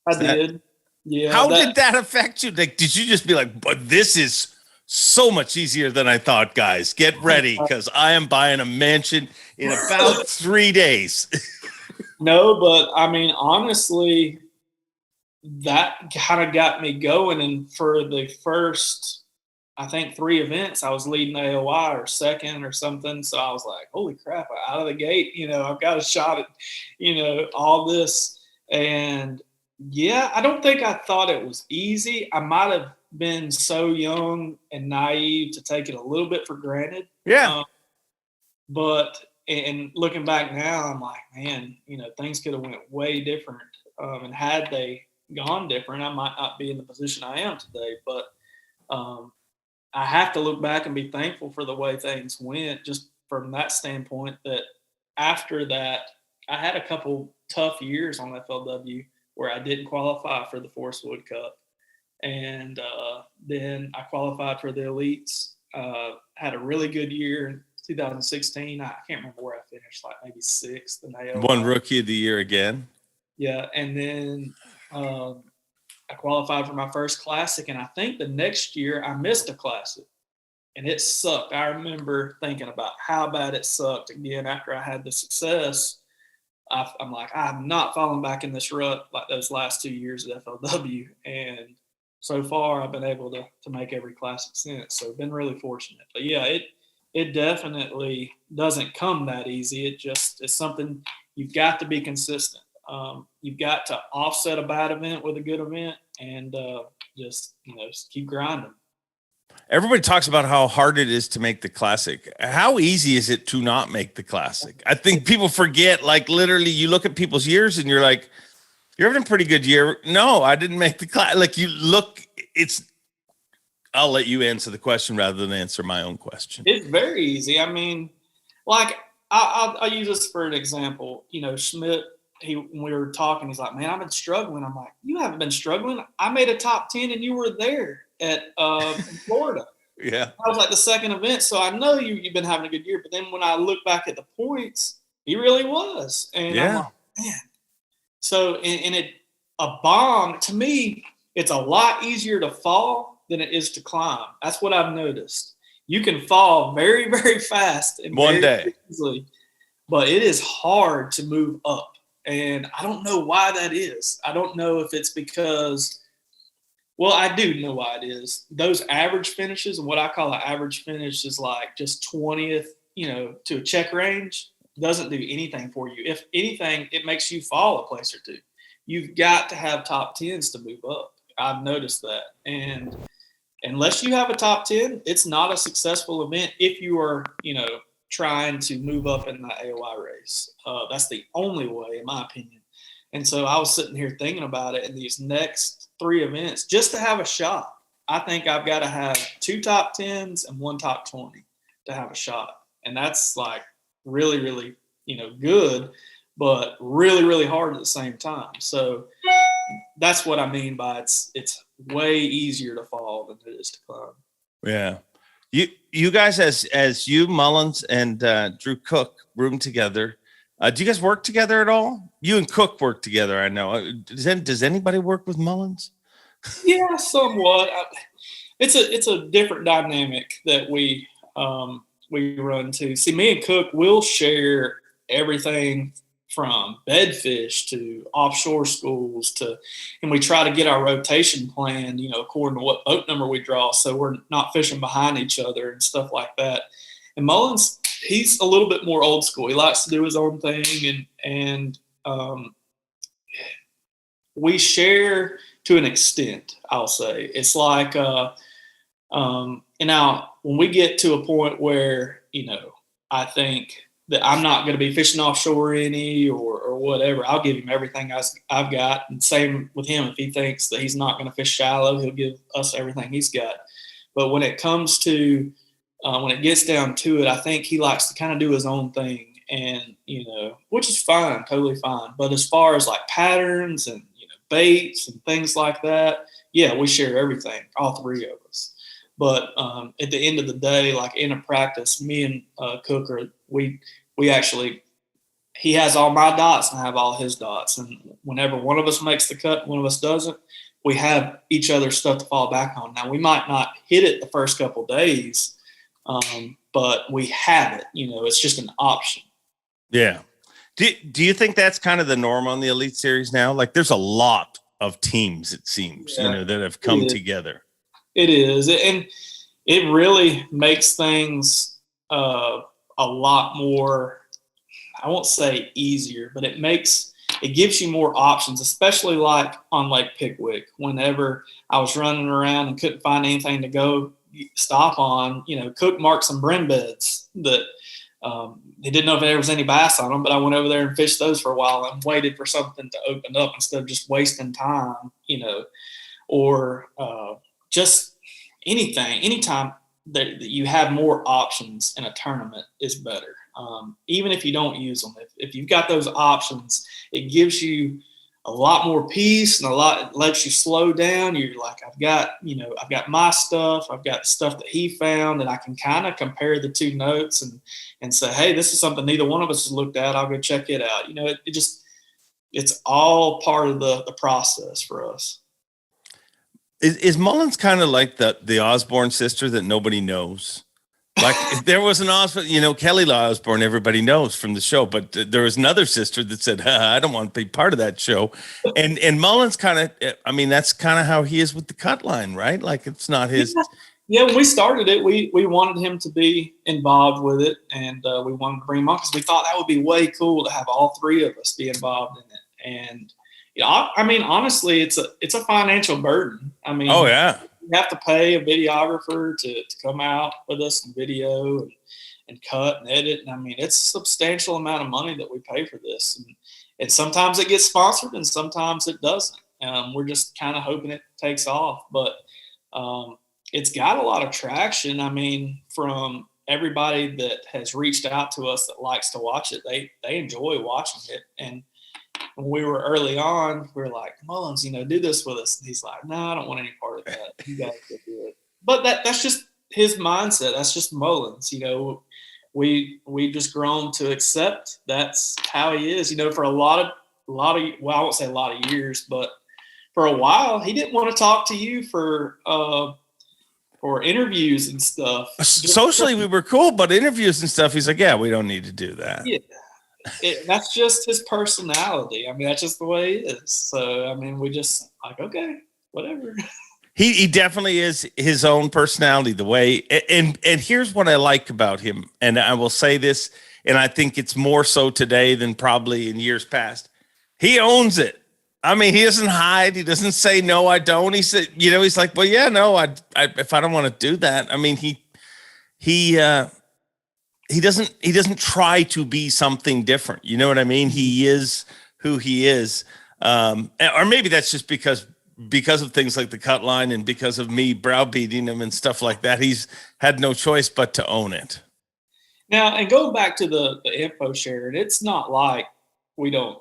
I did. Yeah. How did that affect you? Like, did you just be like, but this is so much easier than I thought, guys. Get ready, because I am buying a mansion in about 3 days. No, but I mean, honestly, that kind of got me going. And for the first, I think 3 events, I was leading AOI or second or something. So I was like, holy crap, out of the gate, I've got a shot at, all this. And yeah, I don't think I thought it was easy. I might have been so young and naive to take it a little bit for granted. Yeah. But looking back now, I'm like, man, things could have went way different. And had they gone different, I might not be in the position I am today. But I have to look back and be thankful for the way things went, just from that standpoint, that after that, I had a couple tough years on FLW where I didn't qualify for the Forest Wood Cup. And then I qualified for the elites, had a really good year in 2016. I can't remember where I finished, like maybe 6th. And won Rookie of the Year again. Yeah. And then I qualified for my first classic. And I think the next year I missed a classic. And it sucked. I remember thinking about how bad it sucked again after I had the success. I'm like, I'm not falling back in this rut like those last 2 years at FLW. And so far, I've been able to make every classic since. So been really fortunate. But yeah, it definitely doesn't come that easy. It's something you've got to be consistent. You've got to offset a bad event with a good event, and just keep grinding. Everybody talks about how hard it is to make the classic. How easy is it to not make the classic? I think people forget, like, literally you look at people's years and you're like, you're having a pretty good year. No, I didn't make the class. Like, you look, I'll let you answer the question rather than answer my own question. It's very easy. I mean, like, I'll use this for an example. Schmidt, when we were talking, he's like, man, I've been struggling. I'm like, you haven't been struggling. I made a top 10 and you were there at Florida. Yeah. I was like the second event. So I know you've been having a good year. But then when I look back at the points, he really was. And yeah. I'm like, man. So, a bomb, to me, it's a lot easier to fall than it is to climb. That's what I've noticed. You can fall very, very fast and one day easily, but it is hard to move up. And I don't know why that is. I don't know if it's because, well, I do know why it is. Those average finishes, and what I call an average finish is like just 20th, to a check range, doesn't do anything for you. If anything, it makes you fall a place or two. You've got to have top 10s to move up. I've noticed that. And unless you have a top 10, it's not a successful event if you are, trying to move up in the AOI race. That's the only way, in my opinion. And so I was sitting here thinking about it in these next 3 events, just to have a shot. I think I've got to have 2 top 10s and 1 top 20 to have a shot. And that's like really, really, good, but really, really hard at the same time. So that's what I mean by it's way easier to fall than it is to climb. Yeah. You guys, as you, Mullins, and Drew Cook roomed together, Do you guys work together at all? You and Cook work together, I know. Does anybody work with Mullins? Yeah, somewhat. It's a different dynamic that we run to. See, me and Cook will share everything from bedfish to offshore schools and we try to get our rotation planned, according to what boat number we draw, so we're not fishing behind each other and stuff like that. And Mullins, he's a little bit more old school. He likes to do his own thing, and we share to an extent, I'll say. It's like, and now when we get to a point where, I think that I'm not going to be fishing offshore any or whatever, I'll give him everything I've got. And same with him. If he thinks that he's not going to fish shallow, he'll give us everything he's got. But when it comes to, when it gets down to it, I think he likes to kind of do his own thing, and, which is fine, totally fine. But as far as like patterns and, baits and things like that, yeah, we share everything, all three of us. But at the end of the day, like in a practice, me and Cook we actually, he has all my dots and I have all his dots. And whenever one of us makes the cut, one of us doesn't, we have each other's stuff to fall back on. Now, we might not hit it the first couple of days, but we have it. It's just an option. Yeah. Do you think that's kind of the norm on the Elite Series now? Like, there's a lot of teams, it seems, that have come together. It is. And it really makes things a lot more, I won't say easier, but it gives you more options, especially like on Lake Pickwick. Whenever I was running around and couldn't find anything to go stop on, Cook marked some brim beds that he didn't know if there was any bass on them, but I went over there and fished those for a while and waited for something to open up instead of just wasting time, or just anything. Anytime that you have more options in a tournament is better. Even if you don't use them, if you've got those options, it gives you a lot more peace and it lets you slow down. You're like, I've got my stuff, I've got the stuff that he found, and I can kind of compare the two notes and say, hey, this is something neither one of us has looked at. I'll go check it out. It's all part of the process for us. Is Mullins kind of like the Osborne sister that nobody knows? Like, if there was an Osborne, Kelly Osborne, everybody knows from the show, but there was another sister that said, I don't want to be part of that show. And Mullins kind of, that's kind of how he is with the cut line, right? Like, it's not his. Yeah, when we started it, we wanted him to be involved with it, and we wanted to bring him on because we thought that would be way cool to have all three of us be involved in it. And, honestly, it's a financial burden. Oh, yeah. You have to pay a videographer to come out with us and video and cut and edit. And it's a substantial amount of money that we pay for this. And sometimes it gets sponsored and sometimes it doesn't. We're just kind of hoping it takes off. But it's got a lot of traction. From everybody that has reached out to us that likes to watch it, they enjoy watching it. And when we were early on, we were like, Mullins, do this with us. And he's like, no, I don't want any part of that. You guys can do it. But that's just his mindset. That's just Mullins. We just grown to accept that's how he is. For a lot of, well, I won't say a lot of years, but for a while, he didn't want to talk to you for interviews and stuff. Socially, we were cool, but interviews and stuff, he's like, yeah, we don't need to do that. Yeah. That's just his personality. That's just the way he is. So, we just like, okay, whatever. He definitely is his own personality, the way. And here's what I like about him. And I will say this, and I think it's more so today than probably in years past. He owns it. He doesn't hide. He doesn't say, no, I don't. He said, he's like, well, yeah, no, I if I don't want to do that. He doesn't try to be something different. You know what I mean? He is who he is. Or maybe that's just because of things like the cut line and because of me browbeating him and stuff like that. He's had no choice but to own it. Now, and going back to the info sharing, it's not like we don't,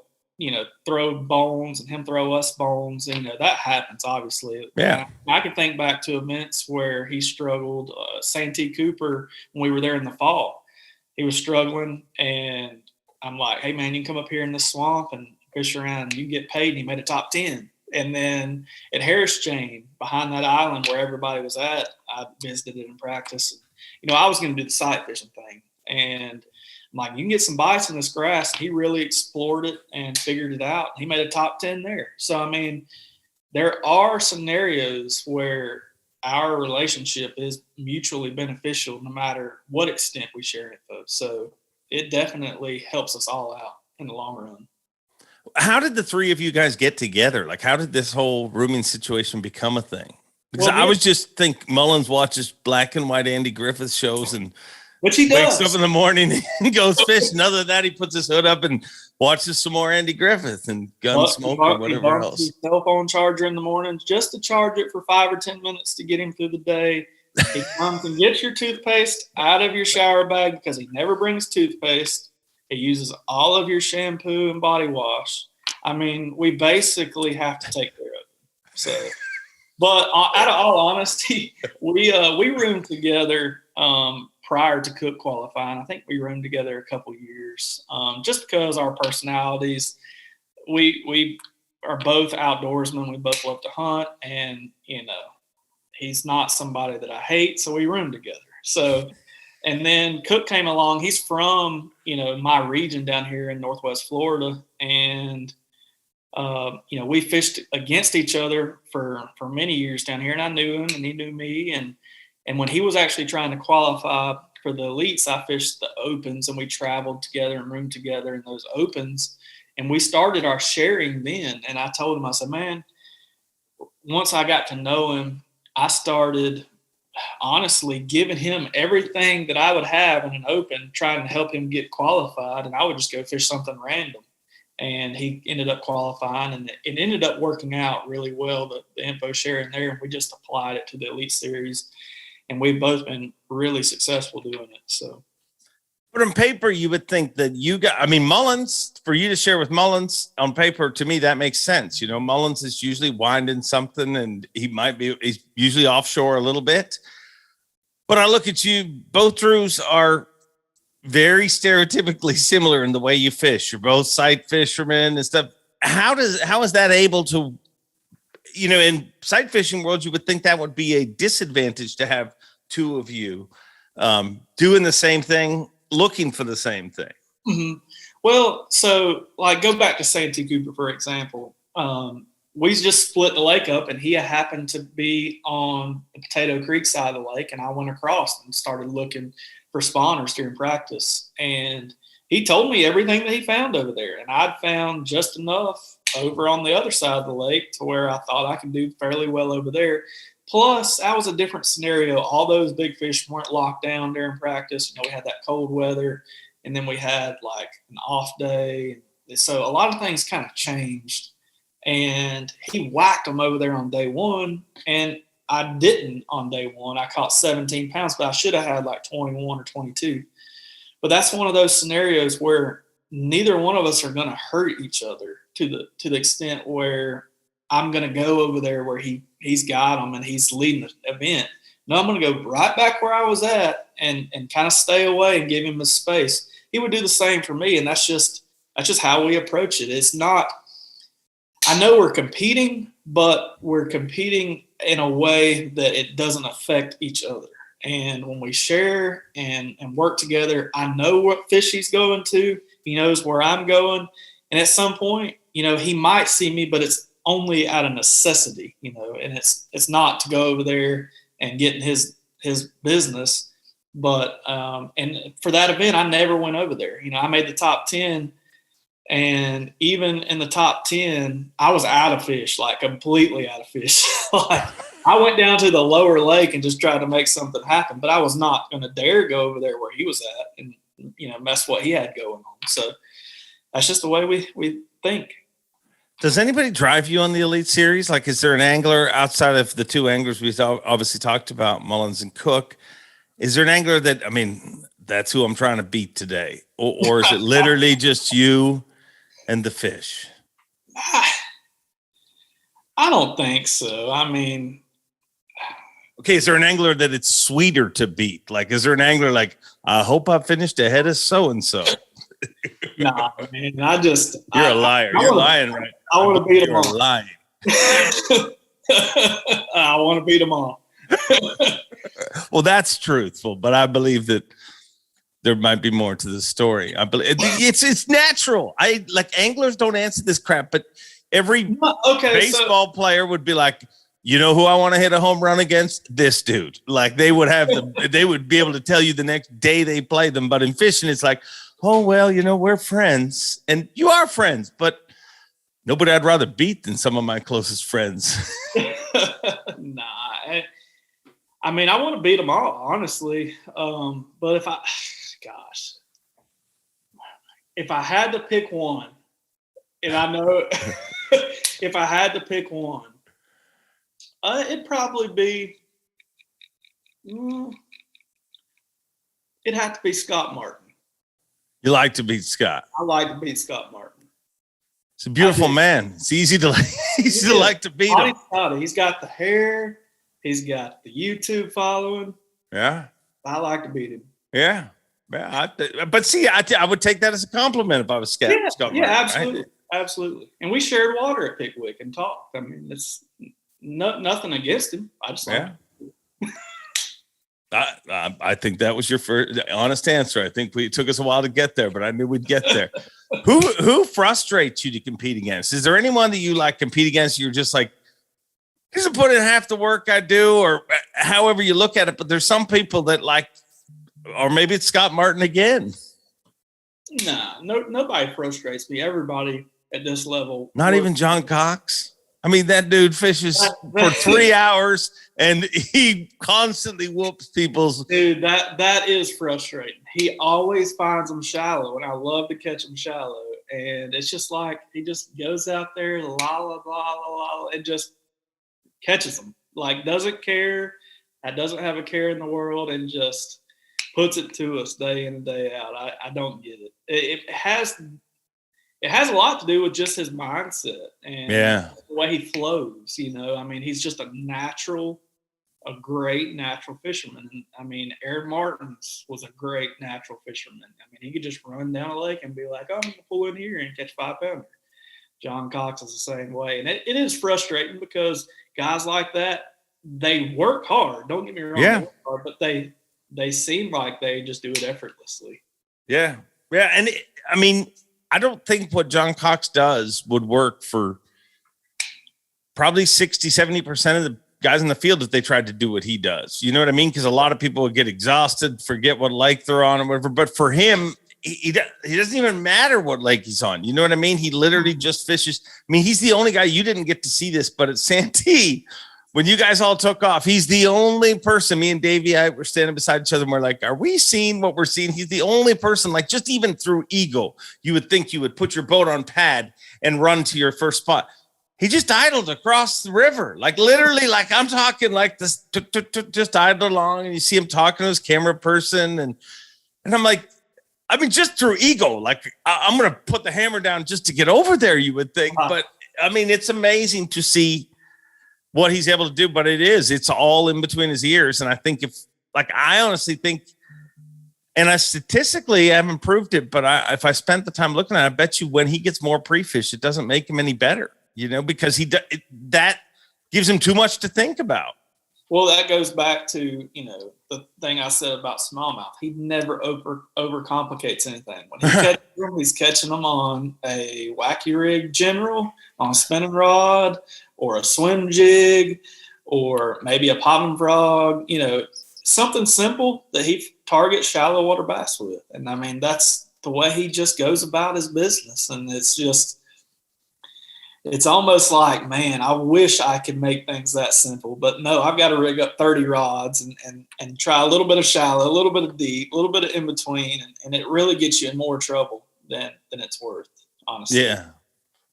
throw bones and him throw us bones. That happens, obviously. Yeah. I can think back to events where he struggled. Santee Cooper, when we were there in the fall, he was struggling, and I'm like, hey man, you can come up here in this swamp and fish around. You get paid. And he made a top 10. And then at Harris Chain, behind that island where everybody was at, I visited it in practice. You know, I was going to do the sight fishing thing. And I'm like, you can get some bites in this grass. And he really explored it and figured it out. He made a top 10 there. So, I mean, there are scenarios where our relationship is mutually beneficial no matter what extent we share info. So it definitely helps us all out in the long run. How did the three of you guys get together? Like, how did this whole rooming situation become a thing? Because I was just think Mullins watches black and white Andy Griffith shows and which he does. Wakes up in the morning and goes fishing. Other than that, he puts his hood up and watches some more Andy Griffith and Gunsmoke or whatever else. His cell phone charger in the morning just to charge it for 5 or 10 minutes to get him through the day. He comes and gets your toothpaste out of your shower bag because he never brings toothpaste. He uses all of your shampoo and body wash. I mean, we basically have to take care of him. So, but out of all honesty, we roomed together prior to Cook qualifying. I think we roomed together a couple years, just because our personalities. We are both outdoorsmen. We both love to hunt, and you know, he's not somebody that I hate, so we roomed together. So, and then Cook came along. He's from, you know, my region down here in Northwest Florida, and you know, we fished against each other for many years down here, and I knew him and he knew me. And when he was actually trying to qualify for the elites, I fished the opens, and we traveled together and roomed together in those opens. And we started our sharing then. And I told him, I said, man, once I got to know him, I started honestly giving him everything that I would have in an open, trying to help him get qualified. And I would just go fish something random. And he ended up qualifying, and it ended up working out really well, the info sharing there. And we just applied it to the Elite Series, and we've both been really successful doing it. So, but on paper, you would think that you got, I mean, Mullins, for you to share with Mullins on paper, to me, that makes sense. You know, Mullins is usually winding something, and he's usually offshore a little bit. But I look at you, both Drews are very stereotypically similar in the way you fish. You're both sight fishermen and stuff. How is that able to, you know, in sight fishing world, you would think that would be a disadvantage to have two of you doing the same thing, looking for the same thing. Mm-hmm. Well, so like go back to Santee Cooper, for example. We just split the lake up, and he happened to be on the Potato Creek side of the lake, and I went across and started looking for spawners during practice. And he told me everything that he found over there, and I'd found just enough over on the other side of the lake to where I thought I could do fairly well over there. Plus, that was a different scenario. All those big fish weren't locked down during practice. You know, we had that cold weather, and then we had like an off day. So a lot of things kind of changed. And he whacked them over there on day one, and I didn't on day one. I caught 17 pounds, but I should have had like 21 or 22. But that's one of those scenarios where neither one of us are going to hurt each other to the extent where I'm going to go over there where he's got them and he's leading the event. No, I'm going to go right back where I was at and kind of stay away and give him his space. He would do the same for me, and that's just how we approach it. It's not – I know we're competing, but we're competing in a way that it doesn't affect each other. And when we share and work together, I know what fish he's going to. He knows where I'm going. And at some point, you know, he might see me, but it's only out of necessity, you know, and it's not to go over there and get in his business. But and for that event, I never went over there. You know, I made the top 10. And even in the top 10, I was out of fish, like completely out of fish. Like I went down to the lower lake and just tried to make something happen, but I was not going to dare go over there where he was at and, you know, mess what he had going on. So that's just the way we think. Does anybody drive you on the Elite Series? Like, is there an angler outside of the two anglers we've obviously talked about, Mullins and Cook? Is there an angler that, I mean, that's who I'm trying to beat today? Or is it literally just you and the fish? I don't think so. I mean, okay, is there an angler that it's sweeter to beat? Like, is there an angler like, I hope I finished ahead of so-and-so? Nah, man. You're a liar. You're lying, right? I want to beat them You're all. lying. I want to beat them all. Well, that's truthful, but I believe that there might be more to the story. I believe it's natural. I like anglers don't answer this crap, but every baseball player would be like, you know who I want to hit a home run against? This dude. Like they would be able to tell you the next day they play them. But in fishing, it's like, oh, well, we're friends. And you are friends, but nobody I'd rather beat than some of my closest friends. Nah. I mean, I want to beat them all, honestly. But if I had to pick one, and I know if I had to pick one, it'd probably be, it'd have to be Scott Martin. You like to beat Scott? I like to beat Scott Martin. It's a beautiful man. It's easy to like to beat him. He's got the hair. He's got the YouTube following. Yeah. I like to beat him. Yeah. But see, I would take that as a compliment if I was Scott. Yeah, absolutely. Right? Absolutely. And we shared water at Pickwick and talked. I mean, it's nothing against him. I just like I think that was your first honest answer. I think it took us a while to get there, but I knew we'd get there. Who frustrates you to compete against? Is there anyone that you like compete against? You're just like, he doesn't put in half the work I do, or however you look at it. But there's some people that like, or maybe it's Scott Martin again. Nah, nobody frustrates me. Everybody at this level. Not even John Cox. I mean, that dude fishes for 3 hours and he constantly whoops people's. Dude, that is frustrating. He always finds them shallow, and I love to catch them shallow. And it's just like he just goes out there, la la la la la, and just catches them. Like doesn't care, doesn't have a care in the world, and just puts it to us day in and day out. I don't get it. It has a lot to do with just his mindset and the way he flows. I mean, he's just a great natural fisherman. And I mean, Aaron Martins was a great natural fisherman. I mean, he could just run down a lake and be like, oh, I'm gonna pull in here and catch 5-pounder. John Cox is the same way. And it is frustrating because guys like that, they work hard. Don't get me wrong, they work hard, but they seem like they just do it effortlessly. Yeah. Yeah. And I mean, I don't think what John Cox does would work for probably 60, 70% of the guys in the field if they tried to do what he does. You know what I mean? Because a lot of people would get exhausted, forget what lake they're on or whatever. But for him, he doesn't even matter what lake he's on. You know what I mean? He literally just fishes. I mean, he's the only guy, you didn't get to see this, but at Santee, when you guys all took off, he's the only person, me and Davey, I were standing beside each other and we're like, are we seeing what we're seeing? He's the only person, like just even through ego, you would think you would put your boat on pad and run to your first spot. He just idled across the river, like literally, like I'm talking like this, just idled along, and you see him talking to his camera person. And I'm like, I mean, just through ego, like I'm going to put the hammer down just to get over there, you would think. But I mean, it's amazing to see what he's able to do, but it's all in between his ears. And I think I honestly think, and I statistically haven't proved it, but if I spent the time looking at it, I bet you when he gets more pre-fish, it doesn't make him any better, because that gives him too much to think about. Well, that goes back to, the thing I said about smallmouth. He never overcomplicates anything. When he catches them, he's catching them on a wacky rig general, on a spinning rod, or a swim jig, or maybe a popping frog, something simple that he targets shallow water bass with. And I mean, that's the way he just goes about his business. And it's almost like, man, I wish I could make things that simple, but no, I've got to rig up 30 rods and try a little bit of shallow, a little bit of deep, a little bit of in between. And it really gets you in more trouble than it's worth, honestly. Yeah.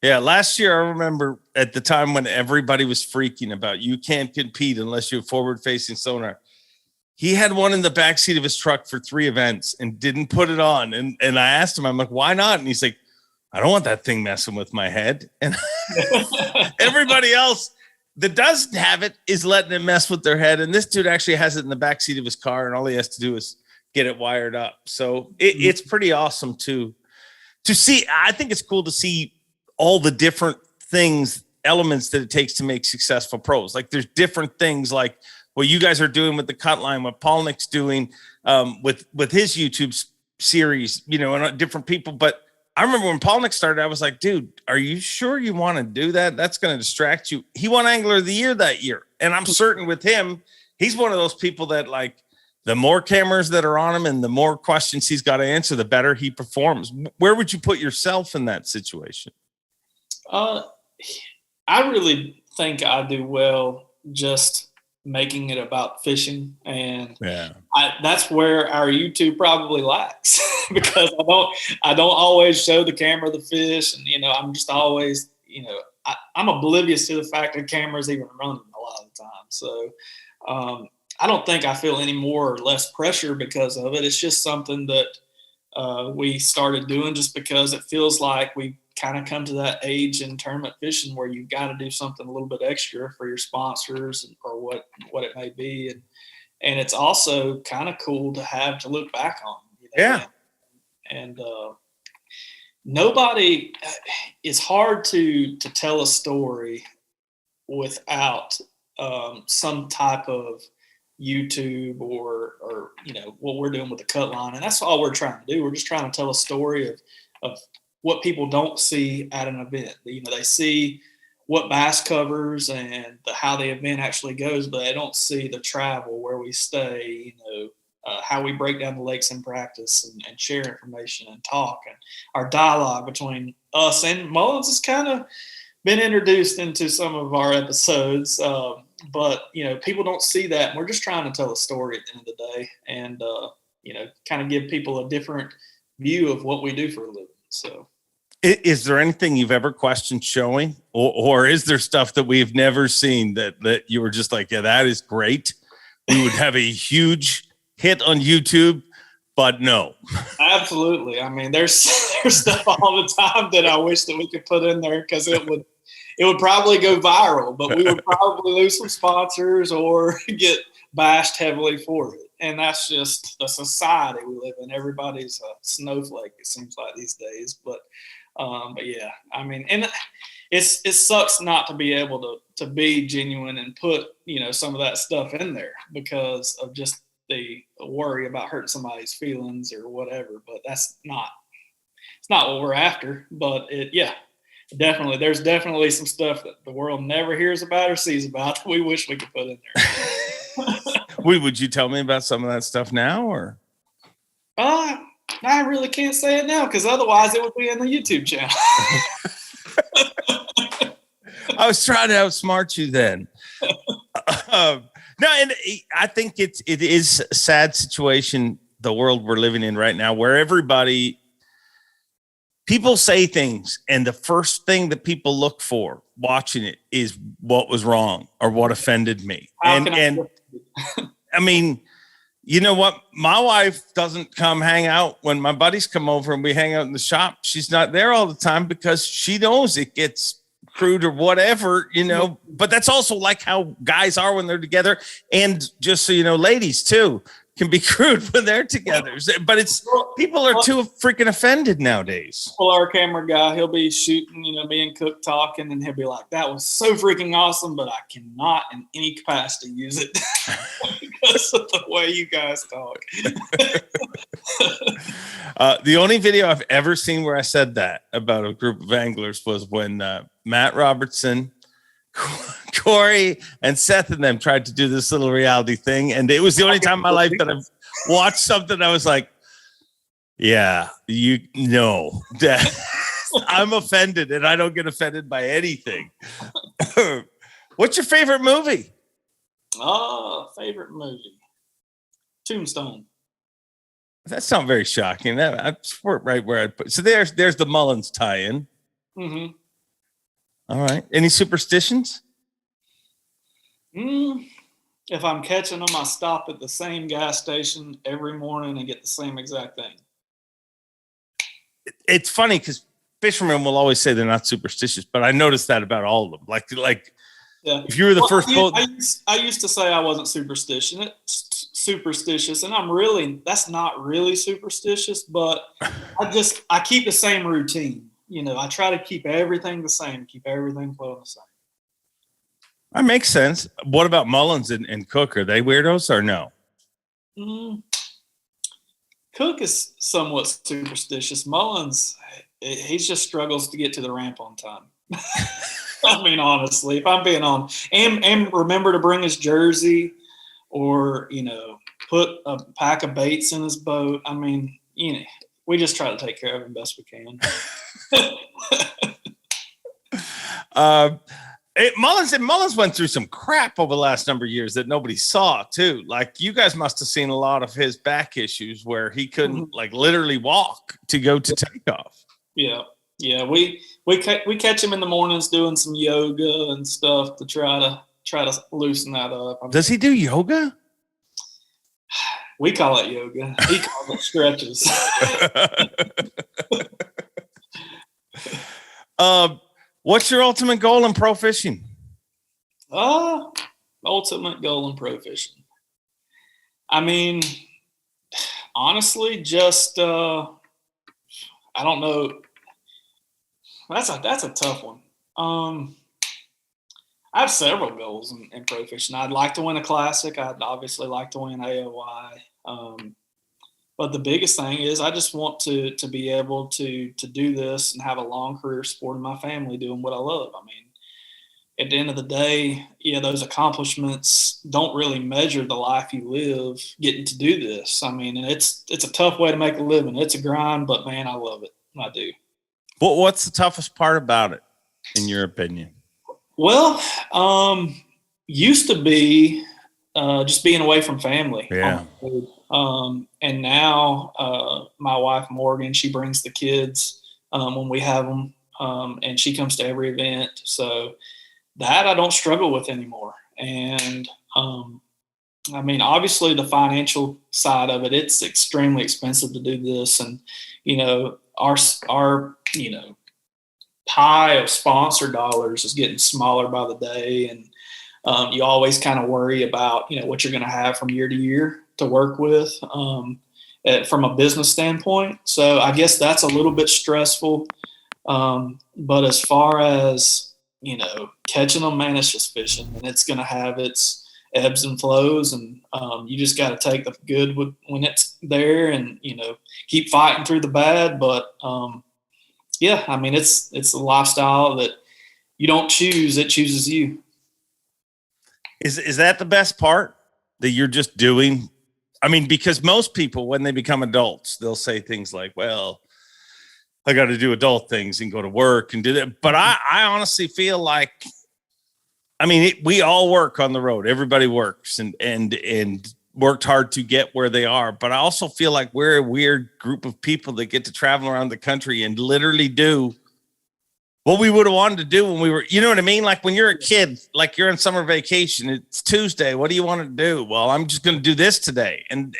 Yeah. Last year, I remember at the time when everybody was freaking about you can't compete unless you're forward facing sonar. He had one in the backseat of his truck for 3 events and didn't put it on. And I asked him, I'm like, why not? And he's like, I don't want that thing messing with my head. And everybody else that doesn't have it is letting it mess with their head. And this dude actually has it in the backseat of his car, and all he has to do is get it wired up. So it's pretty awesome too. to see. I think it's cool to see all the different elements that it takes to make successful pros. Like there's different things like what you guys are doing with the cutline, what Paul Nick's doing with his YouTube series, and different people. But I remember when Paul Nick started, I was like, dude, are you sure you want to do that? That's going to distract you. He won Angler of the Year that year. And I'm certain with him, he's one of those people that like the more cameras that are on him and the more questions he's got to answer, the better he performs. Where would you put yourself in that situation? I really think I do well just making it about fishing, and that's where our YouTube probably lacks because I don't always show the camera the fish, and I'm just always I'm oblivious to the fact that camera's even running a lot of the time. So I don't think I feel any more or less pressure because of it. It's just something that we started doing just because it feels like we kind of come to that age in tournament fishing where you've got to do something a little bit extra for your sponsors or what it may be. And it's also kind of cool to have to look back on. Yeah. And nobody, it's hard to tell a story without some type of YouTube or what we're doing with the cut line. And that's all we're trying to do. We're just trying to tell a story of what people don't see at an event. They see what bass covers and how the event actually goes, but they don't see the travel, where we stay, how we break down the lakes in practice and share information and talk. And our dialogue between us and Mullins has kind of been introduced into some of our episodes. But, people don't see that. And we're just trying to tell a story at the end of the day and, kind of give people a different view of what we do for a living. So. Is there anything you've ever questioned showing, or is there stuff that we've never seen that you were just like, yeah, that is great. We would have a huge hit on YouTube, but no. Absolutely. I mean, there's stuff all the time that I wish that we could put in there because it would probably go viral, but we would probably lose some sponsors or get bashed heavily for it. And that's just the society we live in. Everybody's a snowflake, it seems like these days. But yeah, I mean, and it sucks not to be able to be genuine and put, some of that stuff in there because of just the worry about hurting somebody's feelings or whatever. But it's not what we're after. But definitely, there's definitely some stuff that the world never hears about or sees about that we wish we could put in there. Would you tell me about some of that stuff now, or? I really can't say it now because otherwise it would be in the YouTube channel. I was trying to outsmart you then. No, and I think it is a sad situation, the world we're living in right now, where people say things, and the first thing that people look for watching it is what was wrong or what offended me. And I mean, you know what? My wife doesn't come hang out when my buddies come over and we hang out in the shop. She's not there all the time because she knows it gets crude or whatever, but that's also like how guys are when they're together. And just so you know, ladies too can be crude when they're together, but people are too freaking offended nowadays. Well, our camera guy, he'll be shooting, me and Cook talking, and he'll be like, that was so freaking awesome, but I cannot in any capacity use it because of the way you guys talk. The only video I've ever seen where I said that about a group of anglers was when Matt Robertson, Corey, and Seth and them tried to do this little reality thing, and it was the only time in my life that I've watched something I was like, yeah, I'm offended, and I don't get offended by anything. What's your favorite movie? Favorite movie? Tombstone. That's not very shocking. That's right where I'd put. So there's the Mullins tie-in. Mm-hmm. All right. Any superstitions? If I'm catching them, I stop at the same gas station every morning and get the same exact thing. It's funny because fishermen will always say they're not superstitious, but I noticed that about all of them. Like yeah. If you were the first boat. I used to say I wasn't superstitious. superstitious, and that's not really superstitious, but I keep the same routine. I try to keep everything the same, keep everything flowing the same. That makes sense. What about Mullins and Cook? Are they weirdos or no? Cook is somewhat superstitious. Mullins, he just struggles to get to the ramp on time. I mean, honestly, if I'm being honest, and remember to bring his jersey, or put a pack of baits in his boat. I mean, we just try to take care of him best we can. Mullins went through some crap over the last number of years that nobody saw too. Like, you guys must have seen a lot of his back issues where he couldn't like literally walk to go to takeoff. Yeah. We catch him in the mornings doing some yoga and stuff to try to loosen that up. Does he do yoga? We call it yoga. He calls it stretches. What's your ultimate goal in pro fishing? Ultimate goal in pro fishing. I mean, honestly, just I don't know. That's a tough one. I have several goals in pro fishing. I'd like to win a classic. I'd obviously like to win AOI. But the biggest thing is I just want to be able to do this and have a long career supporting my family doing what I love. I mean, at the end of the day, those accomplishments don't really measure the life you live getting to do this. I mean, and it's a tough way to make a living. It's a grind, but man, I love it. I do. What's the toughest part about it, in your opinion? Well, used to be just being away from family. Yeah. And now my wife, Morgan, she brings the kids when we have them, and she comes to every event. So that I don't struggle with anymore. And I mean, obviously the financial side of it, it's extremely expensive to do this. And, our pie of sponsor dollars is getting smaller by the day. And you always kind of worry about, what you're going to have from year to year to work with from a business standpoint. So I guess that's a little bit stressful. But as far as, catching them, man, it's just fishing, and it's going to have its ebbs and flows. And you just got to take the good when it's there and, keep fighting through the bad. But yeah, I mean, it's a lifestyle that you don't choose, it chooses you. Is that the best part that you're just doing? I mean, because most people, when they become adults, they'll say things like, well, I got to do adult things and go to work and do that. But I honestly feel like, I mean, we all work on the road. Everybody works and worked hard to get where they are. But I also feel like we're a weird group of people that get to travel around the country and literally do what we would have wanted to do when we were, you know what I mean? Like when you're a kid, like you're on summer vacation, it's Tuesday. What do you want to do? Well, I'm just going to do this today. And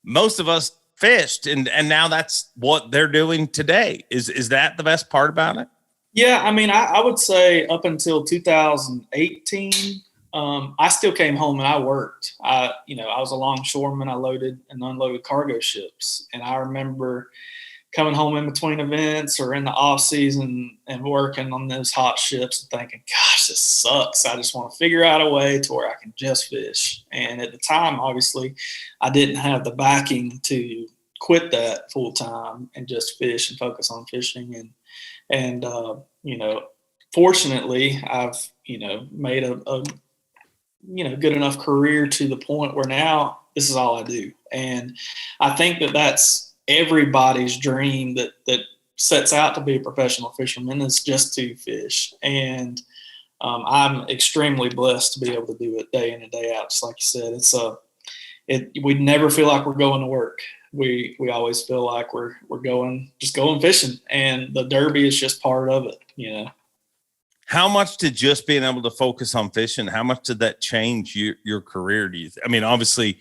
most of us fished, and now that's what they're doing today. Is that the best part about it? Yeah. I mean, I would say up until 2018, I still came home and I worked. I was a longshoreman. I loaded and unloaded cargo ships. And I remember coming home in between events or in the off season and working on those hot ships and thinking, gosh, this sucks. I just want to figure out a way to where I can just fish. And at the time, obviously, I didn't have the backing to quit that full time and just fish and focus on fishing. And fortunately, I've, made a good enough career to the point where now this is all I do. And I think that that's everybody's dream that sets out to be a professional fisherman, is just to fish. And I'm extremely blessed to be able to do it day in and day out. Just like you said, we never feel like we're going to work. We always feel like we're going fishing, and the Derby is just part of it. How much did just being able to focus on fishing, how much did that change your career? Do you I mean, obviously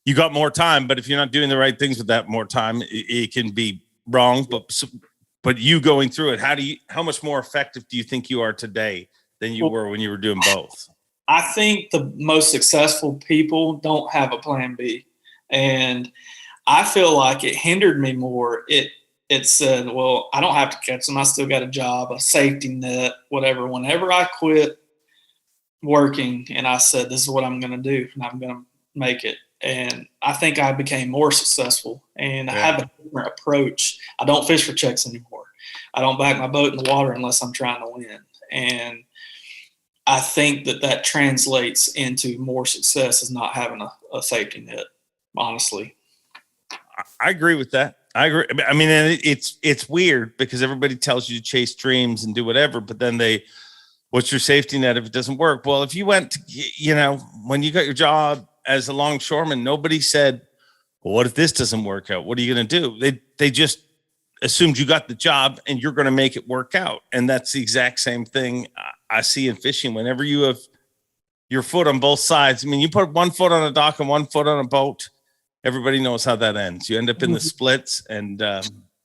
you got more time, but if you're not doing the right things with that more time, it can be wrong. But you going through it, how much more effective do you think you are today than you were when you were doing both? I think the most successful people don't have a plan B. And I feel like it hindered me more. It said, well, I don't have to catch them. I still got a job, a safety net, whatever. Whenever I quit working and I said, this is what I'm going to do and I'm going to make it. And I think I became more successful and I have a different approach. I don't fish for checks anymore. I don't back my boat in the water unless I'm trying to win. And I think that translates into more success is not having a safety net, honestly. I agree with that. I agree. I mean, and it's weird because everybody tells you to chase dreams and do whatever, but then what's your safety net if it doesn't work? Well, if you went to, when you got your job as a longshoreman, nobody said, well, what if this doesn't work out? What are you going to do? They just assumed you got the job and you're going to make it work out. And that's the exact same thing I see in fishing. Whenever you have your foot on both sides, I mean, you put one foot on a dock and one foot on a boat, everybody knows how that ends. You end up in the splits and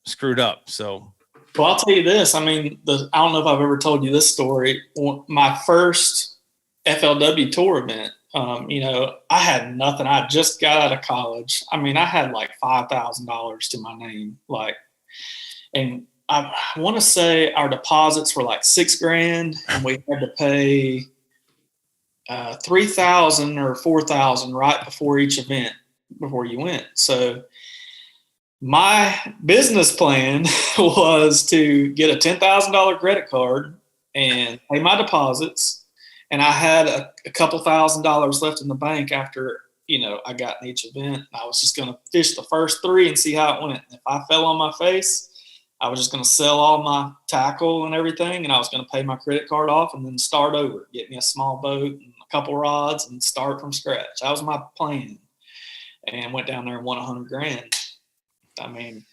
screwed up. So, well, I'll tell you this. I mean, I don't know if I've ever told you this story. My first FLW tour event, I had nothing. I just got out of college. I mean, I had like $5,000 to my name, and I want to say our deposits were like $6,000, and we had to pay $3,000 or $4,000 right before each event before you went. So my business plan was to get a $10,000 credit card and pay my deposits. And I had a couple $1,000s left in the bank after, I got in each event. I was just going to fish the first 3 and see how it went. If I fell on my face, I was just going to sell all my tackle and everything. And I was going to pay my credit card off and then start over, get me a small boat and a couple rods and start from scratch. That was my plan. And went down there and won $100,000. I mean,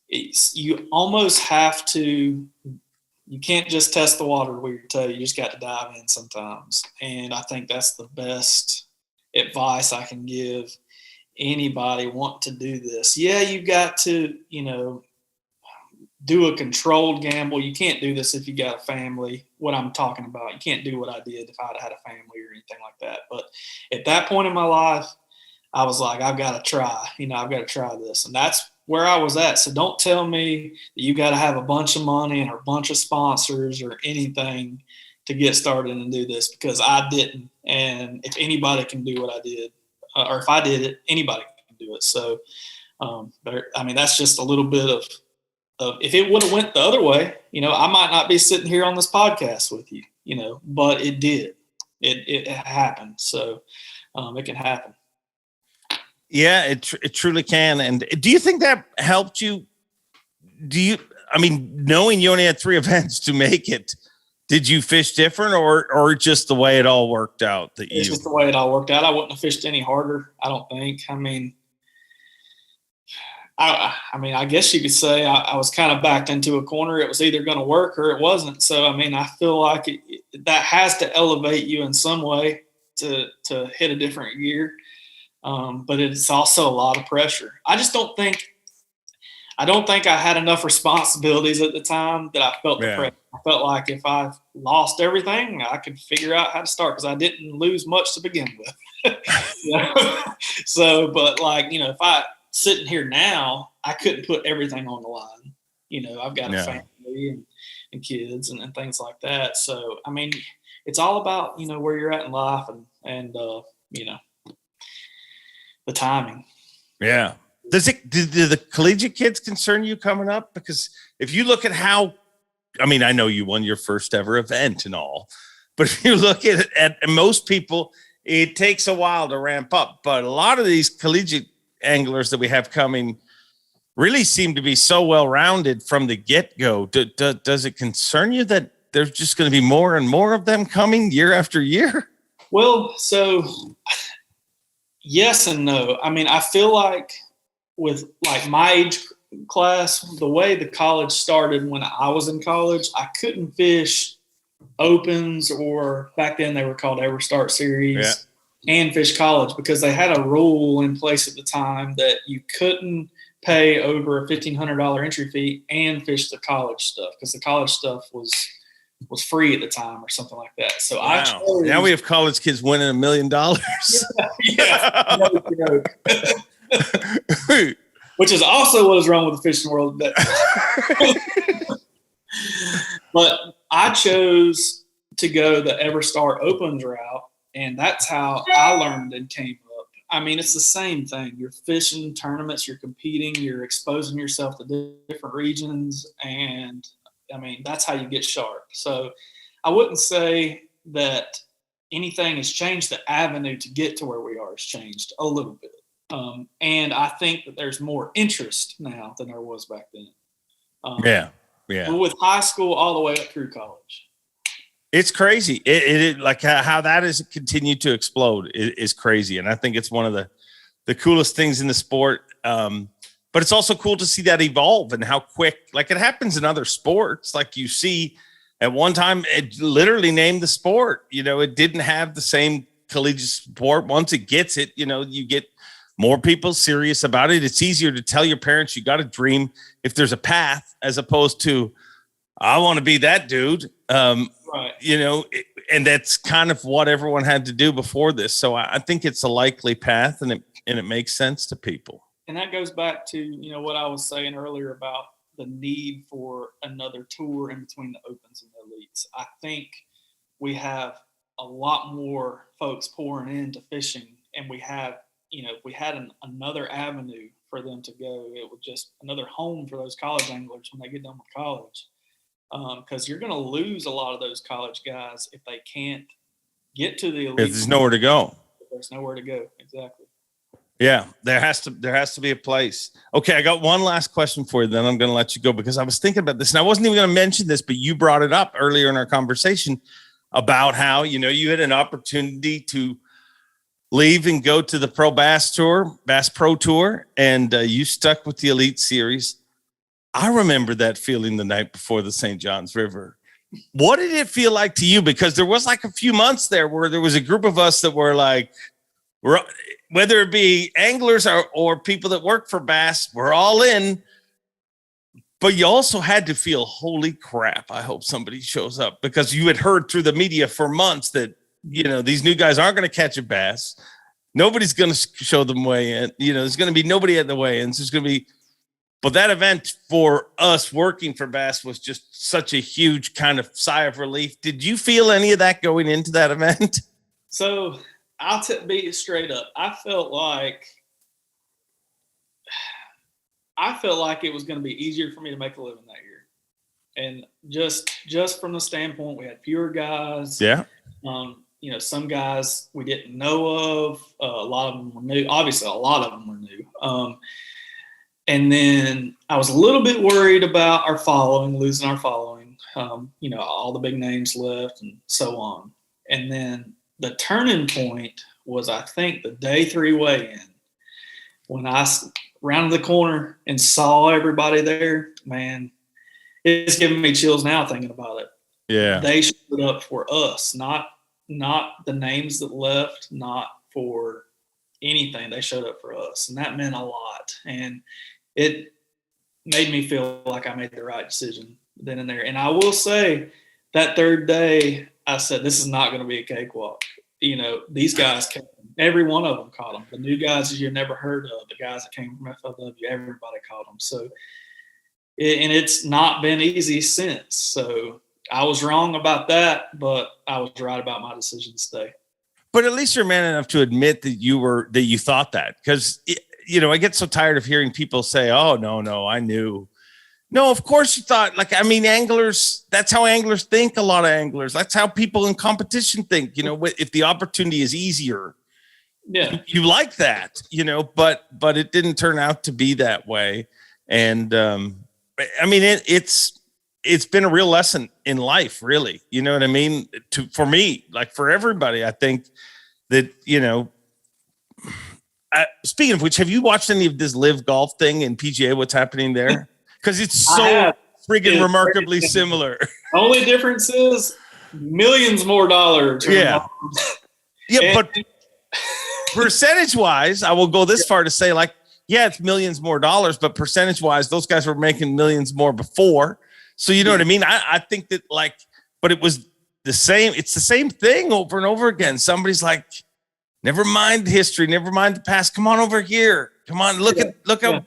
you almost have to. You can't just test the water with your toe. You just got to dive in sometimes. And I think that's the best advice I can give anybody wanting to do this. Yeah, you've got to, do a controlled gamble. You can't do this if you got a family, what I'm talking about. You can't do what I did if I'd had a family or anything like that. But at that point in my life, I was like, I've got to try. I've got to try this. And that's where I was at. So don't tell me that you got to have a bunch of money and a bunch of sponsors or anything to get started and do this, because I didn't. And if anybody can do what I did, or if I did it, anybody can do it. So, that's just a little bit of if it would have went the other way, I might not be sitting here on this podcast with you, but it did. It happened. So it can happen. Yeah, it truly can. And do you think that helped you? Knowing you only had 3 events to make it, did you fish different or just the way it all worked out? It's just the way it all worked out. I wouldn't have fished any harder, I don't think. I guess you could say I was kind of backed into a corner. It was either going to work or it wasn't. So, I feel like that has to elevate you in some way to hit a different gear. But it's also a lot of pressure. I don't think I had enough responsibilities at the time that I felt the pressure. I felt like if I lost everything, I could figure out how to start, because I didn't lose much to begin with. So, but if I sitting here now, I couldn't put everything on the line. I've got a family and kids and things like that. So, it's all about, where you're at in life and the timing. Yeah. Do the collegiate kids concern you coming up? Because if you look at how, I know you won your first ever event and all, but if you look at most people, it takes a while to ramp up. But a lot of these collegiate anglers that we have coming really seem to be so well-rounded from the get-go. Does it concern you that there's just going to be more and more of them coming year after year? Well, so yes and no. I feel like with my age class, the way the college started when I was in college, I couldn't fish opens, or back then they were called Ever Start Series, and fish college, because they had a rule in place at the time that you couldn't pay over a $1,500 entry fee and fish the college stuff, because the college stuff was was free at the time or something like that. So wow. Now we have college kids winning $1 million. Yeah. Which is also what is wrong with the fishing world. But I chose to go the EverStar Opens route, and that's how I learned and came up. I mean, it's the same thing. You're fishing tournaments, you're competing, you're exposing yourself to different regions, and I mean, that's how you get sharp. So I wouldn't say that anything has changed. The avenue to get to where we are has changed a little bit. And I think that there's more interest now than there was back then. Yeah. With high school all the way up through college. It's crazy. It like how that has continued to explode is crazy. And I think it's one of the coolest things in the sport. But it's also cool to see that evolve and how quick, like it happens in other sports. Like you see at one time, it literally named the sport, it didn't have the same collegiate sport. Once it gets it, you get more people serious about it. It's easier to tell your parents you got to dream if there's a path, as opposed to, I want to be that dude. Right. And that's kind of what everyone had to do before this. So I think it's a likely path, and it makes sense to people. And that goes back to, what I was saying earlier about the need for another tour in between the opens and the elites. I think we have a lot more folks pouring into fishing, and we have, if we had another avenue for them to go, it would just another home for those college anglers when they get done with college. Because you're going to lose a lot of those college guys if they can't get to the elite. If there's nowhere to go. There's nowhere to go. Exactly. Yeah, there has to be a place. Okay, I got one last question for you, then I'm going to let you go, because I was thinking about this, and I wasn't even going to mention this, but you brought it up earlier in our conversation about how, you had an opportunity to leave and go to the Pro Bass Tour, Bass Pro Tour, and you stuck with the Elite Series. I remember that feeling the night before the St. Johns River. What did it feel like to you? Because there was like a few months there where there was a group of us that were like, whether it be anglers or people that work for Bass, we're all in. But you also had to feel, holy crap, I hope somebody shows up, because you had heard through the media for months that, these new guys aren't going to catch a bass. Nobody's going to show them weigh in. There's going to be nobody at the weigh-ins. There's going to be, but that event for us working for Bass was just such a huge kind of sigh of relief. Did you feel any of that going into that event? So I'll be straight up. I felt like it was going to be easier for me to make a living that year. And just from the standpoint, we had fewer guys. Yeah. Some guys we didn't know of. A lot of them were new. Obviously, a lot of them were new. And then I was a little bit worried about losing our following. All the big names left and so on. And then the turning point was, I think, the day 3 weigh-in. When I rounded the corner and saw everybody there, man, it's giving me chills now thinking about it. Yeah. They showed up for us, not the names that left, not for anything. They showed up for us, and that meant a lot. And it made me feel like I made the right decision then and there. And I will say that third day, I said, this is not going to be a cakewalk. These guys came, every one of them caught them. The new guys you never heard of, the guys that came from FLW, everybody caught them. So, and it's not been easy since. So I was wrong about that, but I was right about my decision to stay. But at least you're man enough to admit that you thought that, because I get so tired of hearing people say, "Oh, no, I knew." No, of course you thought. Anglers, that's how anglers think. A lot of anglers, that's how people in competition think. If the opportunity is easier, yeah, you like that. But it didn't turn out to be that way. And it's been a real lesson in life, really. You know what I mean? For me, like for everybody, I think that speaking of which, have you watched any of this live golf thing in PGA? What's happening there? Because it's so friggin' remarkably similar. Only difference is millions more dollars. Yeah. But percentage wise, I will go this far to say, it's millions more dollars, but percentage wise, those guys were making millions more before. So you know what I mean? I think that but it was the same. It's the same thing over and over again. Somebody's like, never mind history, never mind the past. Come on over here. Come on, look how.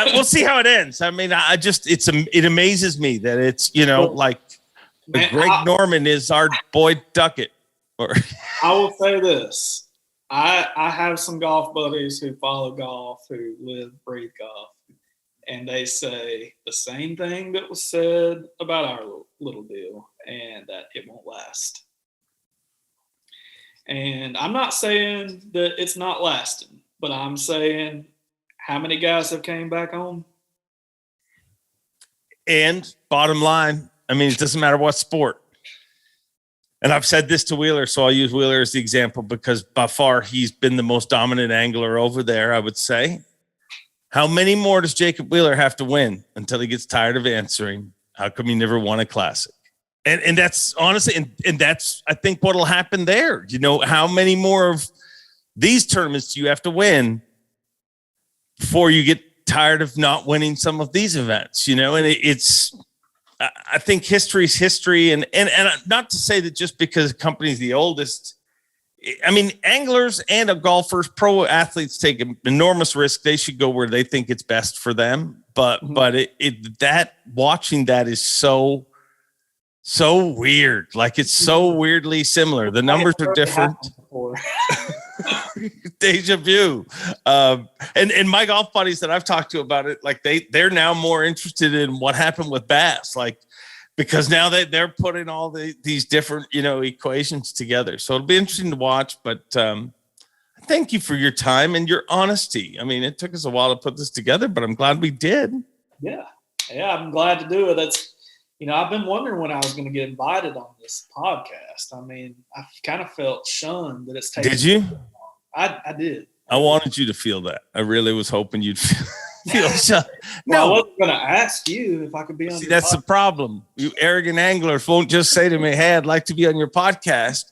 We'll see how it ends. I mean, it amazes me that it's, like Greg Norman is our boy Duckett. I will say this. I have some golf buddies who follow golf, who breathe golf, and they say the same thing that was said about our little deal, and that it won't last. And I'm not saying that it's not lasting, but I'm saying how many guys have came back home? And bottom line, I mean, it doesn't matter what sport. And I've said this to Wheeler, so I'll use Wheeler as the example because by far he's been the most dominant angler over there, I would say. How many more does Jacob Wheeler have to win until he gets tired of answering, how come you never won a classic? And that's honestly, and that's, I think, what'll happen there. How many more of these tournaments do you have to win before you get tired of not winning some of these events? And I think history's history, and not to say that just because a company's the oldest. I mean, anglers and golfers, pro athletes take an enormous risk. They should go where they think it's best for them. But watching that is so weird. Like, it's so weirdly similar. The numbers are different. Deja vu. And my golf buddies that I've talked to about it, like they're now more interested in what happened with bass, like, because now they're putting all these different, equations together. So it'll be interesting to watch, but thank you for your time and your honesty. I mean, it took us a while to put this together, but I'm glad we did. Yeah, I'm glad to do it. That's, I've been wondering when I was going to get invited on this podcast. I mean, I kind of felt shunned that it's taken. Did you? I did. I wanted you to feel that. I really was hoping you'd feel shunned. Well, I wasn't going to ask you if I could be on. See, that's podcast. The problem. You arrogant anglers won't just say to me, "Hey, I'd like to be on your podcast."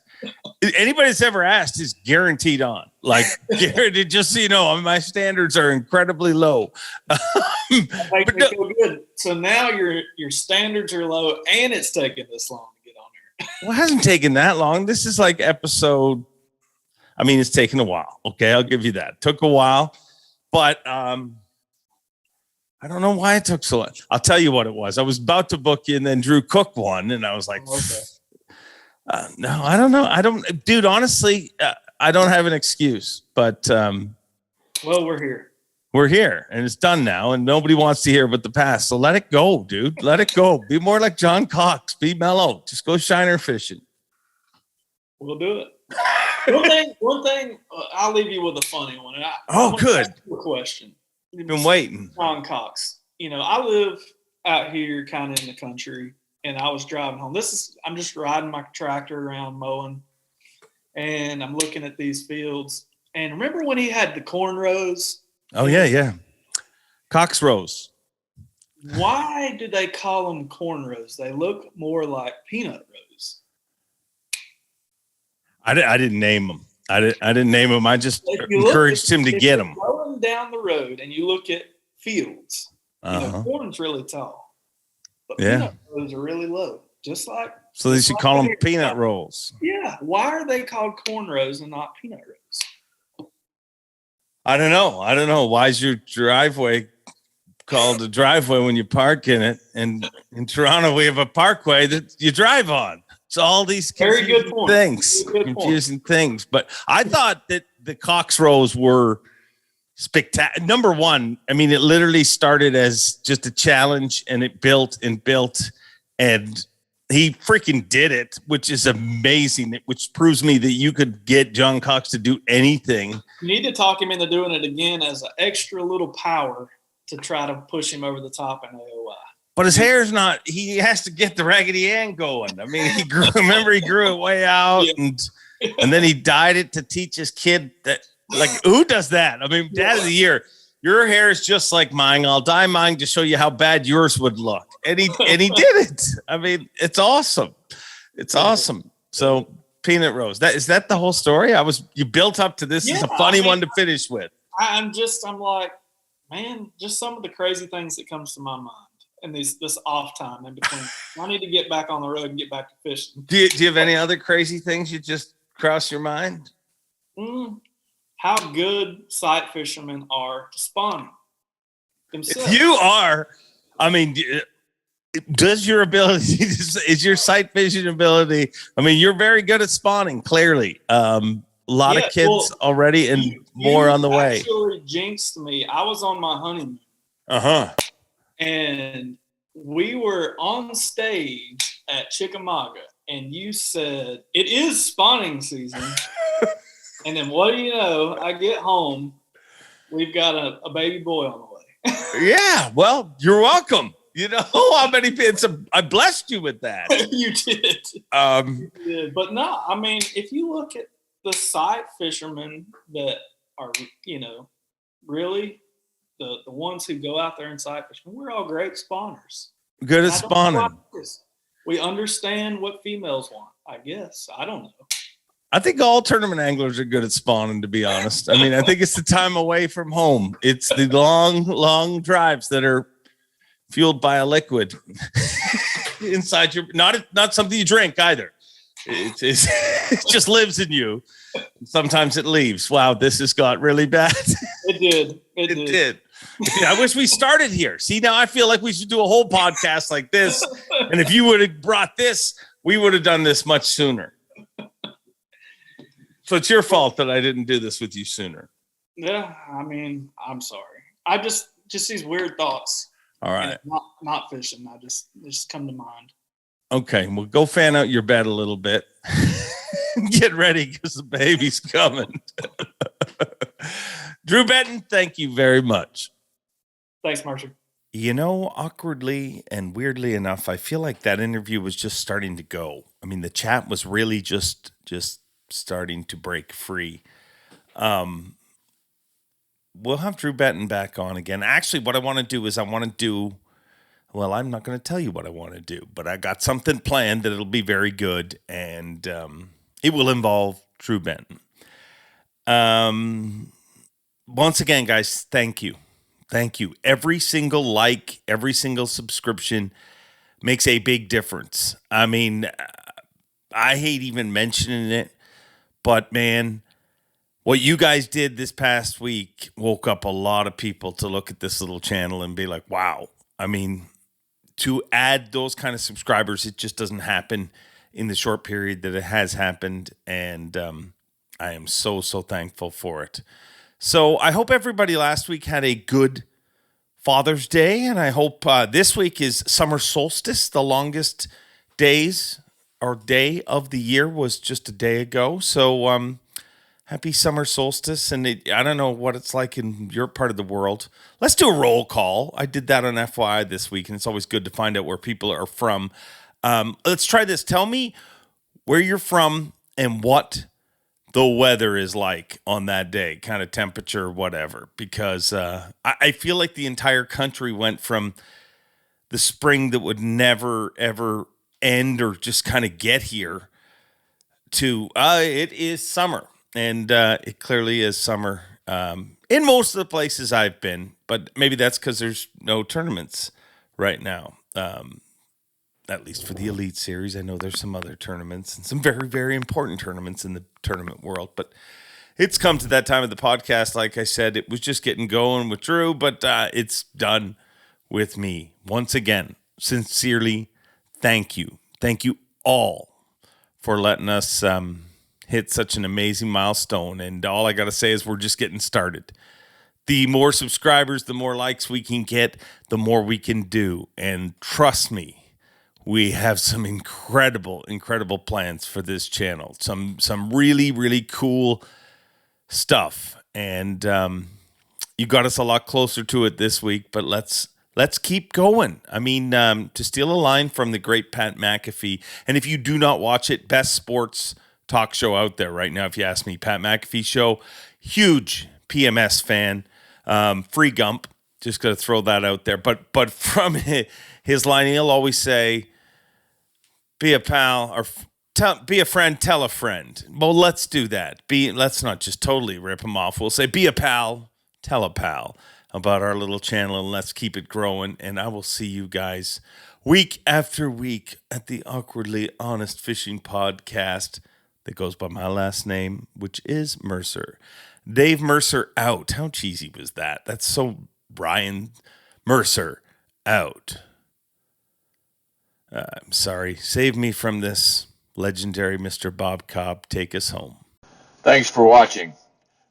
Anybody that's ever asked is guaranteed on. Like, guaranteed. Just so you know, my standards are incredibly low. That makes me feel good. So now your standards are low, and it's taken this long to get on here. Well, it hasn't taken that long. This is like episode. I mean, it's taken a while. Okay, I'll give you that. It took a while, but I don't know why it took so long. I'll tell you what it was. I was about to book you, and then Drew Cook won, and I was like, okay. No, I don't know. Dude, honestly, I don't have an excuse, but well, we're here. We're here, and it's done now, and nobody wants to hear about the past. So let it go, dude. Let it go. Be more like John Cox. Be mellow. Just go shiner fishing. We'll do it. One thing. I'll leave you with a funny one. Good. Ask you a question. You've been waiting. John Cox. I live out here, kind of in the country, and I was driving home. I'm just riding my tractor around mowing, and I'm looking at these fields. And remember when he had the cornrows? Oh, yeah. Cox rows. Why do they call them cornrows? They look more like peanut rows. I didn't name them. I didn't name them. I just encouraged him to get them. Going down the road and you look at fields, corn's really tall, but peanut rows are really low. Just like so, they should call them peanut rolls. Yeah. Why are they called cornrows and not peanut rows? I don't know. Why is your driveway called a driveway when you park in it? And in Toronto, we have a parkway that you drive on. So all these confusing things. But I thought that the Cox rows were spectacular. Number one, I mean, it literally started as just a challenge, and it built, and he freaking did it, which is amazing, which proves me that you could get John Cox to do anything. You need to talk him into doing it again as an extra little power to try to push him over the top in AOI. But his hair's not, he has to get the Raggedy Ann going. I mean, he grew it way out, and then he dyed it to teach his kid that, like, who does that? I mean, Dad of the Year, your hair is just like mine. I'll dye mine to show you how bad yours would look. And he did it. I mean, it's awesome. It's awesome. So peanut rows, is that the whole story? You built up to this. It's a funny one to finish with. I'm like, man, just some of the crazy things that comes to my mind. in this off time in between. I need to get back on the road and get back to fishing. Do you have any other crazy things you just cross your mind? How good sight fishermen are to spawning themselves. You are. I mean, does your ability, is your sight fishing ability, I mean, you're very good at spawning, clearly. A lot of kids already and more on the way. You actually jinxed me. I was on my honeymoon. And we were on stage at Chickamauga, and you said, it is spawning season. And then what do you know? I get home, we've got a baby boy on the way. Yeah, well, you're welcome. You know how many kids I blessed you with that. You did. You did. But no, I mean, if you look at the sight fishermen that are, really the ones who go out there and sight fish, we're all great spawners. Good at spawning. We understand what females want, I guess. I don't know. I think all tournament anglers are good at spawning, to be honest. I mean, I think it's the time away from home. It's the long, long drives that are fueled by a liquid inside your, not something you drink either. It just lives in you. Sometimes it leaves. Wow, this has got really bad. It did. It did. I wish we started here. See, now I feel like we should do a whole podcast like this. And if you would have brought this, we would have done this much sooner. So it's your fault that I didn't do this with you sooner. Yeah, I mean, I'm sorry. I just these weird thoughts. All right. Not fishing. They just come to mind. Okay, well, go fan out your bed a little bit. Get ready because the baby's coming. Drew Benton, thank you very much. Thanks, Mercer. You know, awkwardly and weirdly enough, I feel like that interview was just starting to go. I mean, the chat was really just starting to break free. We'll have Drew Benton back on again. Actually, what I want to do is well, I'm not going to tell you what I want to do, but I got something planned that it'll be very good, and it will involve Drew Benton. Once again, guys, thank you. Thank you. Every single like, every single subscription makes a big difference. I mean, I hate even mentioning it, but man, what you guys did this past week woke up a lot of people to look at this little channel and be like, wow. I mean, to add those kind of subscribers, it just doesn't happen in the short period that it has happened. And I am so thankful for it. So I hope everybody last week had a good Father's Day. And I hope this week is summer solstice. The longest days or day of the year was just a day ago. So happy summer solstice. And I don't know what it's like in your part of the world. Let's do a roll call. I did that on FYI this week, and it's always good to find out where people are from. Let's try this. Tell me where you're from and what the weather is like on that day, kind of temperature, whatever. Because I feel like the entire country went from the spring that would never, ever end or just kind of get here to it is summer. And it clearly is summer in most of the places I've been, but maybe that's because there's no tournaments right now, at least for the Elite Series. I know there's some other tournaments and some very, very important tournaments in the tournament world, but it's come to that time of the podcast. Like I said, it was just getting going with Drew, but it's done with me. Once again, sincerely, thank you. Thank you all for letting us hit such an amazing milestone. And all I got to say is we're just getting started. The more subscribers, the more likes we can get, the more we can do. And trust me, we have some incredible plans for this channel. Some really, really cool stuff. And you got us a lot closer to it this week, but let's keep going. I mean, to steal a line from the great Pat McAfee, and if you do not watch it, best sports talk show out there right now, if you ask me, Pat McAfee show, huge PMS fan, free Gump, just got to throw that out there. But from his line, he'll always say, be a pal, or be a friend, tell a friend. Well, let's do that. Let's not just totally rip him off. We'll say, be a pal, tell a pal. about our little channel, and let's keep it growing. And I will see you guys week after week at the Awkwardly Honest Fishing Podcast that goes by my last name, which is Mercer. Dave Mercer out. How cheesy was that? That's so Brian. Mercer out. I'm sorry. Save me from this. Legendary Mr. Bob Cobb. Take us home. Thanks for watching.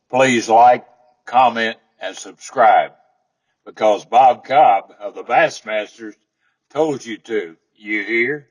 Please like, comment, and subscribe, because Bob Cobb of the Bassmasters told you to. You hear?